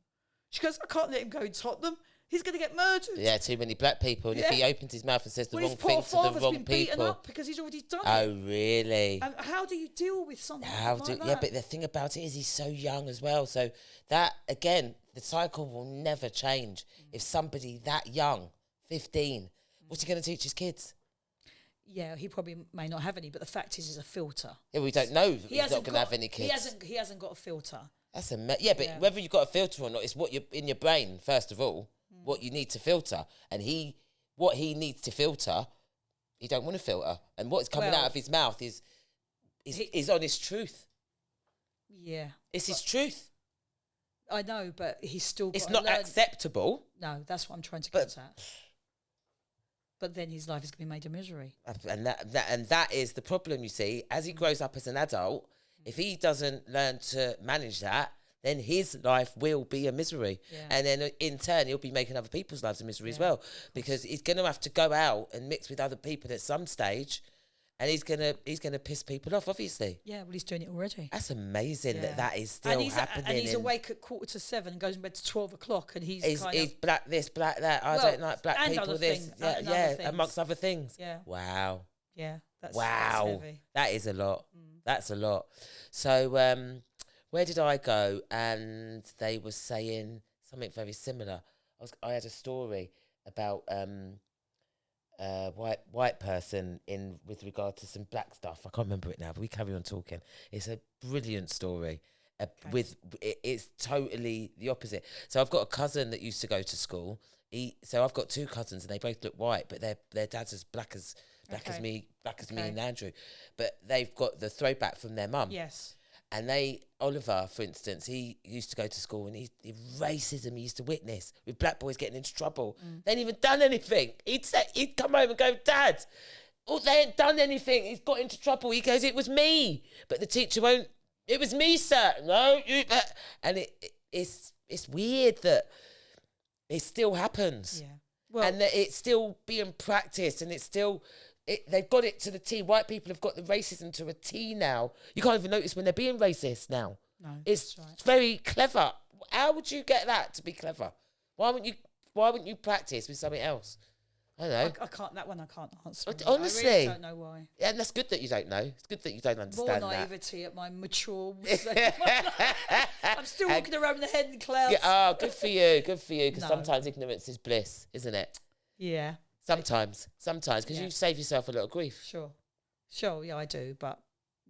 She goes, "I can't let him go to Tottenham. He's going to get murdered." Yeah, too many black people. And if he opens his mouth and says the wrong his poor thing to the father's wrong been beaten people. up because he's already done it. Oh, really? And how do you deal with something like that? Yeah, but the thing about it is he's so young as well. So that, again, the cycle will never change. If somebody that young, 15, what's he going to teach his kids? Yeah, he probably may not have any, but the fact is, he's a filter. Yeah, we don't know he's not going to have any kids. He hasn't got a filter. That's but whether you've got a filter or not, it's what you're in your brain, first of all, what you need to filter. And what he needs to filter, he don't want to filter. And what's coming out of his mouth is honest truth. Yeah. It's his truth. I know, but he's still got It's to not learn. acceptable. No, that's what I'm trying to get at. But then his life is going to be made a misery. And that is the problem, you see. As he grows up as an adult, if he doesn't learn to manage that, then his life will be a misery. Yeah. And then in turn, he'll be making other people's lives a misery as well. Because he's going to have to go out and mix with other people at some stage. And he's gonna piss people off, obviously. Yeah, well, he's doing it already. That's amazing that is still happening. And he's awake at 7:15 and goes in bed to 12 o'clock, and he's black this, black that. I don't like black and people. Other this, things, amongst other things. Yeah. Wow. Yeah. That's heavy. That is a lot. That's a lot. So where did I go? And they were saying something very similar. I had a story about white person with regard to some black stuff. I can't remember it now, but we carry on talking. It's a brilliant story. It's totally the opposite. So I've got a cousin that used to go to school. So I've got two cousins, and they both look white, but their dad's as black as me and Andrew. But they've got the throwback from their mum. Yes. And Oliver, for instance, he used to go to school, and the racism he used to witness with black boys getting into trouble. They ain't even done anything. He'd come home and go, "Dad, they ain't done anything. He's got into trouble." He goes, "It was me." But the teacher won't. "It was me, sir." "No, you." And it's weird that it still happens. Yeah. Well, and that it's still being practiced, and it's still. They've got it to the T. White people have got the racism to a T now. You can't even notice when they're being racist now. No, it's right. very clever. How would you get that to be clever? Why wouldn't you practice with something else? I don't know. I can't. That one I can't answer. Honestly, I really don't know why. Yeah, and that's good that you don't know. It's good that you don't understand More that. naivety at my mature. I'm still walking around with the head in clouds. Good for you. Good for you. Because sometimes ignorance is bliss, isn't it? Yeah. Sometimes, because you save yourself a lot of grief. Sure, yeah, I do, but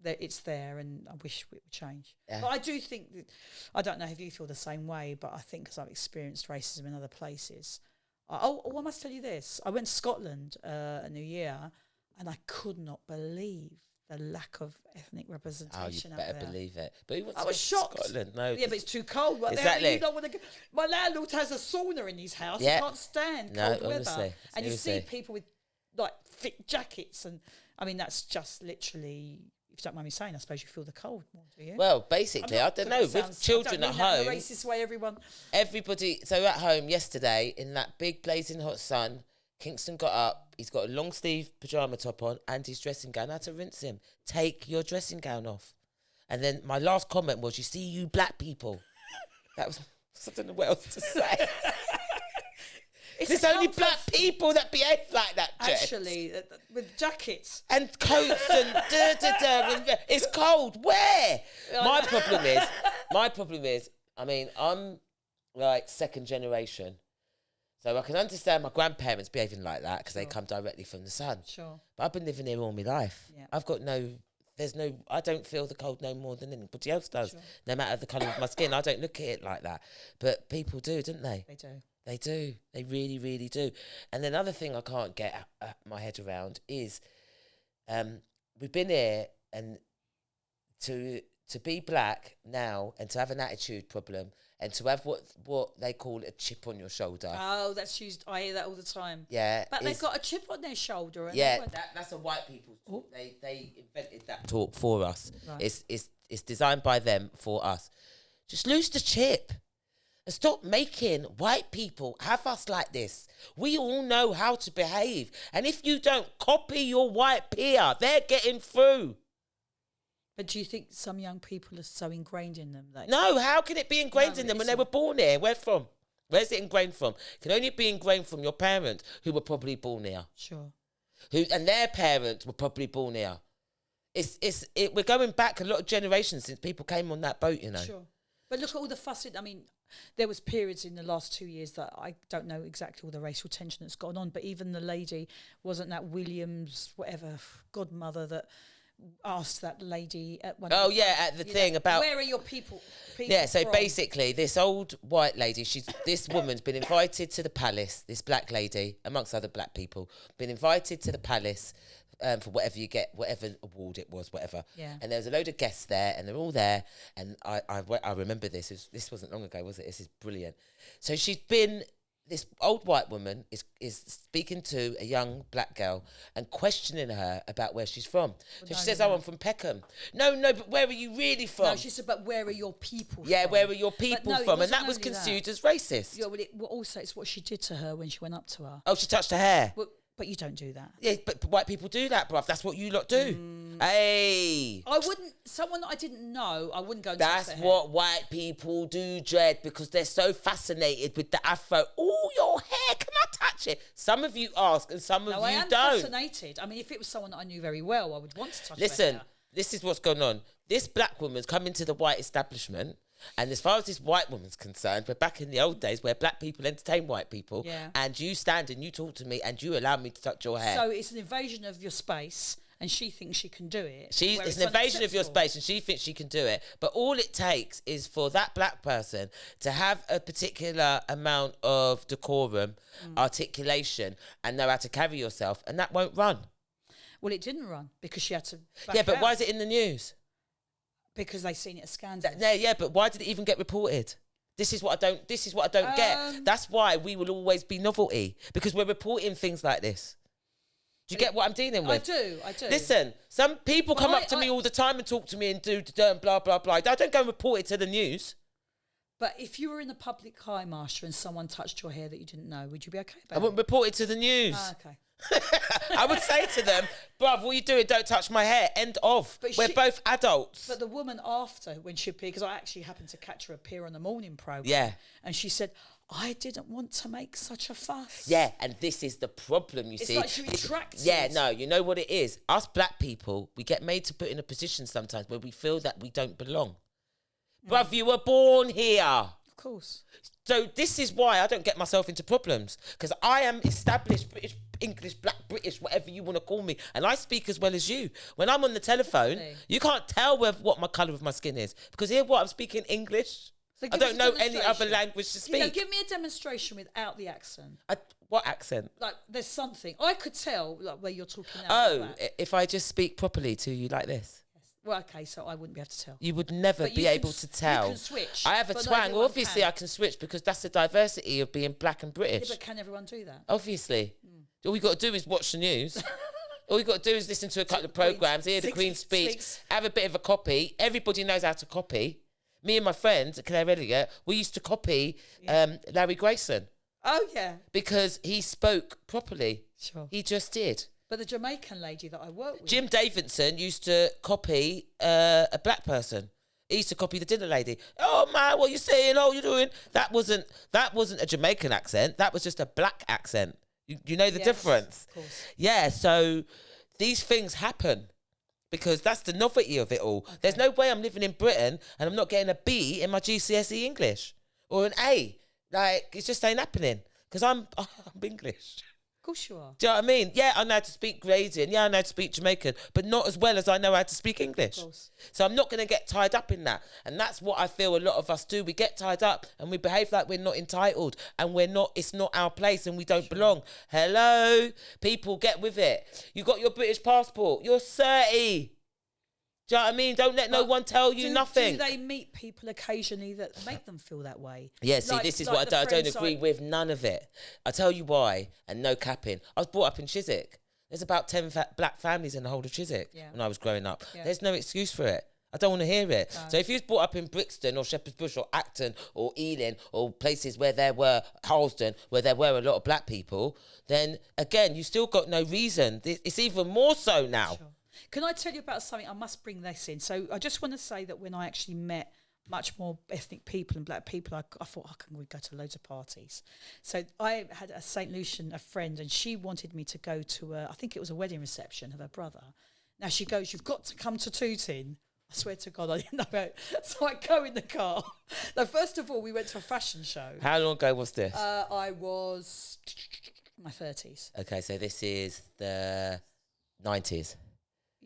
it's there, and I wish it would change. Yeah. But I do think that, I don't know if you feel the same way, but I think because I've experienced racism in other places. I must tell you this. I went to Scotland a New Year, and I could not believe the lack of ethnic representation out there. You better believe it. But I was shocked. Scotland, no. Yeah, but it's too cold. Right? Exactly. You don't want to go. My landlord has a sauna in his house. Yeah. He can't stand cold weather. Honestly, and you see people with like thick jackets, and I mean that's just literally. If you don't mind me saying, I suppose you feel the cold more, do you? Well, basically, I don't know. With children at home, in a racist way, everyone. Everybody. So at home yesterday, in that big blazing hot sun, Kingston got up. He's got a long sleeve pyjama top on and his dressing gown. I had to rinse him. Take your dressing gown off. And then my last comment was, "You see, you black people." That was. I don't know what else to say. There's only black people that behave like that, Jet. Actually, with jackets. And coats and da-da-da. It's cold. Where? My problem is, I mean, I'm like second generation. So I can understand my grandparents behaving like that because they come directly from the sun. Sure. But I've been living here all my life. Yeah. I've got no I don't feel the cold no more than anybody else does. Sure. No matter the colour of my skin, I don't look at it like that. But people do, don't they? They do. They do. They really, really do. And another thing I can't get my head around is, we've been here, and to be black now and to have an attitude problem and to have what they call a chip on your shoulder. Oh, that's used. I hear that all the time. Yeah. But they've got a chip on their shoulder. And Yeah, that's a white people's talk. They invented that talk for us. Right. It's designed by them for us. Just lose the chip. And stop making white people have us like this. We all know how to behave. And if you don't copy your white peer, they're getting through. But do you think some young people are so ingrained in them? No, how can it be ingrained in them when they were born here? Where from? Where's it ingrained from? It can only be ingrained from your parents, who were probably born here. Sure. And their parents were probably born here. We're going back a lot of generations since people came on that boat, you know. Sure. But look at all the fuss. I mean, there was periods in the last 2 years that I don't know exactly all the racial tension that's gone on, but even the lady, wasn't that Williams, whatever, godmother that asked that lady at one at the thing about where are your people yeah, so from? basically this old white lady, this woman's been invited to the palace, this black lady, amongst other black people, been invited to the palace for whatever you get, whatever award it was, whatever. Yeah. And there was a load of guests there, and they're all there. And I remember this. This wasn't long ago, was it? This is brilliant. So this old white woman is speaking to a young black girl and questioning her about where she's from. So she says, I'm from Peckham. No, but where are you really from? No, she said, but where are your people Yeah, from? where are your people from? And that was construed as racist. Yeah, well, also it's what she did to her when she went up to her. Oh, she touched her hair. Well, but you don't do that. Yeah, but white people do that, bruv. That's what you lot do. Hey. I wouldn't, someone that I didn't know, I wouldn't go and That's touch their what white people do, Dread, because they're so fascinated with the afro. Oh, your hair, can I touch it? Some of you ask and some of No, you I am don't. fascinated. I mean, if it was someone that I knew very well, I would want to touch their Listen, hair. this is what's going on. This black woman's come into the white establishment, and as far as this white woman's concerned, we're back in the old days where black people entertain white people, Yeah. and you stand and you talk to me and you allow me to touch your hair. So it's an invasion of your space, and she thinks she can do it. It's an invasion of your space, and she thinks she can do it. But all it takes is for that black person to have a particular amount of decorum, articulation, and know how to carry yourself, and that won't run. Well, it didn't run because she had to. Yeah, but why out. is it in the news? Because they seen it as scandalous. Yeah, but why did it even get reported? This is what I don't get. That's why we will always be novelty, because we're reporting things like this. Do you get what I'm dealing with? I do. Listen, some people come up to me all the time and talk to me and do blah, blah, blah. I don't go and report it to the news. But if you were in the public eye, Master, and someone touched your hair that you didn't know, would you be okay about I wouldn't report it to the news. Okay. I would say to them, bruv, what are you doing? Don't touch my hair. End of. We're both adults. But the woman after, when she appeared, because I actually happened to catch her appear on the morning programme. Yeah. And she said, I didn't want to make such a fuss. Yeah, and this is the problem, you see. It's like she retracted. Yeah, no, you know what it is? Us black people, we get made to put in a position sometimes where we feel that we don't belong. Bruv, you were born here. Of course. So this is why I don't get myself into problems, because I am established British, English, black British, whatever you want to call me, and I speak as well as you. When I'm on the telephone, you can't tell what my colour of my skin is, because here I'm speaking English. So I don't know any other language to speak. Give me a demonstration without the accent. What accent? Like, there's something. I could tell like where you're talking now. Oh, if I just speak properly to you like this. Well, okay, so I wouldn't be able to tell. You would never be able to tell. You can switch. I have a twang. Well, obviously, I can switch because that's the diversity of being black and British. Yeah, but can everyone do that? Obviously. All you got to do is watch the news. All you got to do is listen to a couple of programmes, hear the Queen speak, have a bit of a copy. Everybody knows how to copy. Me and my friends at Claire Elliott, we used to copy Larry Grayson. Oh, yeah. Because he spoke properly. Sure. He just did. But the Jamaican lady that I work with... Jim Davidson used to copy a black person. He used to copy the dinner lady. Oh, man, what you saying? Oh, you doing? That wasn't a Jamaican accent. That was just a black accent. You know the difference? Of course. Yeah, so these things happen because that's the novelty of it all. Okay. There's no way I'm living in Britain and I'm not getting a B in my GCSE English or an A. Like, it just ain't happening because I'm English. course you are. Do you know what I mean? Yeah, I know how to speak Gradient. Yeah, I know how to speak Jamaican, but not as well as I know how to speak English. Of course. So I'm not going to get tied up in that. And that's what I feel a lot of us do. We get tied up and we behave like we're not entitled and it's not our place and we don't belong. Hello? People, get with it. You got your British passport. You're 30. Do you know what I mean? Don't let no one tell you nothing. Do they meet people occasionally that make them feel that way? Yeah, see, this is what I don't agree with, none of it. I'll tell you why, and no capping. I was brought up in Chiswick. There's about 10 black families in the whole of Chiswick when I was growing up. Yeah. There's no excuse for it. I don't want to hear it. No. So if you was brought up in Brixton or Shepherd's Bush or Acton or Ealing or places where there were, Harlesden, where there were a lot of black people, then again, you still got no reason. It's even more so now. Sure. Can I tell you about something? I must bring this in. So I just want to say that when I actually met much more ethnic people and black people, I thought, can we go to loads of parties? So I had a St. Lucian, a friend, and she wanted me to go to I think it was a wedding reception of her brother. Now she goes, you've got to come to Tooting. I swear to God, I didn't know it. So I go in the car. Now, first of all, we went to a fashion show. How long ago was this? I was in my 30s. Okay, so this is the 90s.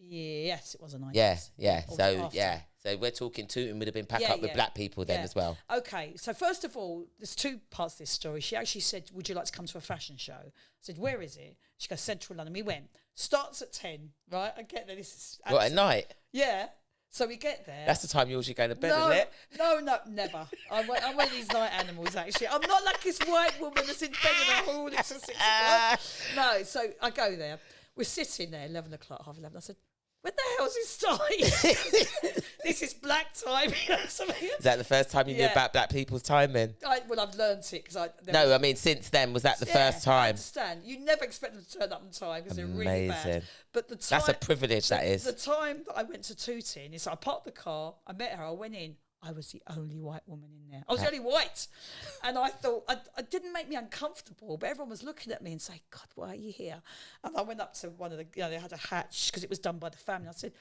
Yes, it was a 90s. Yeah. So we're talking Tooting would have been packed up with black people then as well. Okay, so first of all, there's two parts of this story. She actually said, would you like to come to a fashion show? I said, where is it? She goes, Central London. We went. Starts at 10, right? I get there. This is... What, at night? Yeah. So we get there. That's the time you usually go to bed, isn't it? No, never. I'm one of these night animals, actually. I'm not like this white woman that's in bed in a hall. It's a 6 o'clock. No, so I go there. We're sitting there, 11 o'clock, half 11. I said, when the hell's it starting? This is black time. Is that the first time you knew about black people's timing? Well, I've learned it because I mean, since then, was that the first time? I understand. You never expect them to turn up on time because they're really bad. But the time, that's a privilege, that is. The time that I went to Tooting, I parked the car, I met her, I went in. I was the only white woman in there. I was the only white. And I thought, it didn't make me uncomfortable, but everyone was looking at me and saying, God, why are you here? And I went up to one of the, they had a hatch because it was done by the family. I said,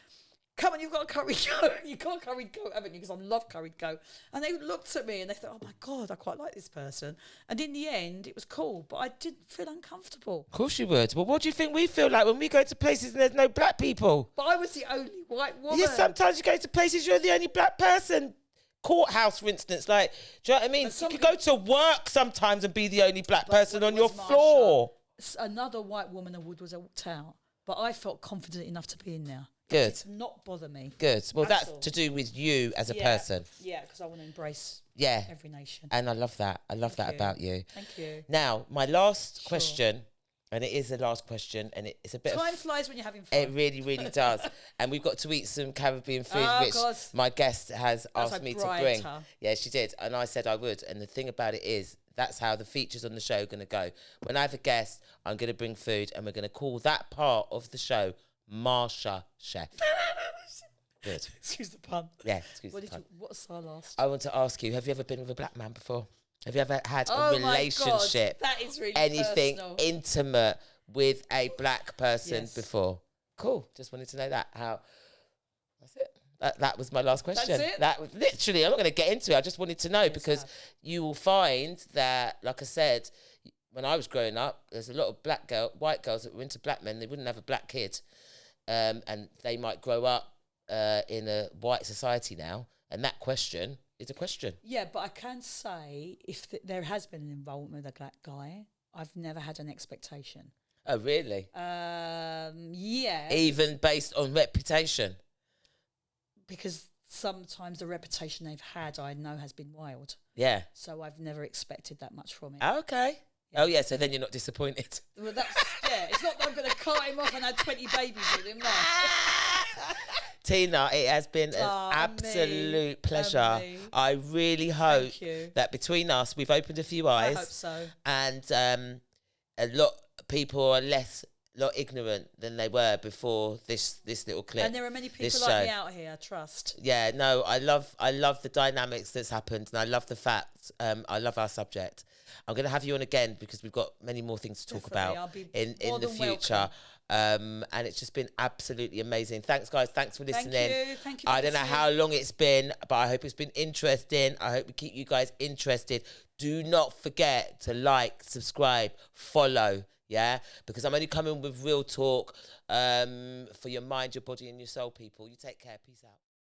come on, you've got a curried goat. You can't curried goat, haven't you? Because I love curried goat. And they looked at me and they thought, oh my God, I quite like this person. And in the end, it was cool, but I didn't feel uncomfortable. Of course you would. Well, what do you think we feel like when we go to places and there's no black people? But I was the only white woman. Yeah, sometimes you go to places, you're the only black person. Courthouse, for instance, like, do you know what I mean? You could go to work sometimes and be the only black person on your floor. Another white woman in Wood was walked out, but I felt confident enough to be in there. Good. It did not bother me. Good. Well, that's to do with you as a person. Yeah, because I want to embrace every nation. And I love that. I love that about you. Thank you. Now, my last question, and it is the last question, and it's a bit Time flies when you're having fun. It really, really does. And we've got to eat some Caribbean food, which my guest has asked me to bring. Yeah, she did. And I said I would. And the thing about it is, that's how the features on the show are going to go. When I have a guest, I'm going to bring food, and we're going to call that part of the show Marsha Chef. Good. Excuse the pun. Yeah, excuse the pun. What's our last? I want to ask you, have you ever been with a black man before? Have you ever had a relationship, that is really anything personal. Intimate with a black person before? Cool. Just wanted to know that. That's it. That was my last question. That's it? That was literally, I'm not going to get into it. I just wanted to know because you will find that, like I said, when I was growing up, there's a lot of white girls that were into black men. They wouldn't have a black kid. And they might grow up in a white society now. And that question is a question. Yeah, but I can say if there has been an involvement with a black guy, I've never had an expectation. Oh, really? Yeah. Even based on reputation? Because sometimes the reputation they've had, I know, has been wild. Yeah. So I've never expected that much from it. Okay. Yeah. Oh, yeah, so then you're not disappointed. Well, it's not that I'm going to cut him off and have 20 babies with him, no. Tina, it has been an absolute pleasure. I really hope that between us, we've opened a few eyes. I hope so. And a lot of people are lot ignorant than they were before this little clip. And there are many people like me out here, I trust. Yeah, no, I love the dynamics that's happened, and I love the fact, I love our subject. I'm going to have you on again because we've got many more things to talk about in the future. And it's just been absolutely amazing. Thanks, guys. Thanks for listening. Thank you. I don't know how long it's been, but I hope it's been interesting. I hope we keep you guys interested. Do not forget to like, subscribe, follow. Yeah, because I'm only coming with real talk for your mind, your body, and your soul, people. You take care. Peace out.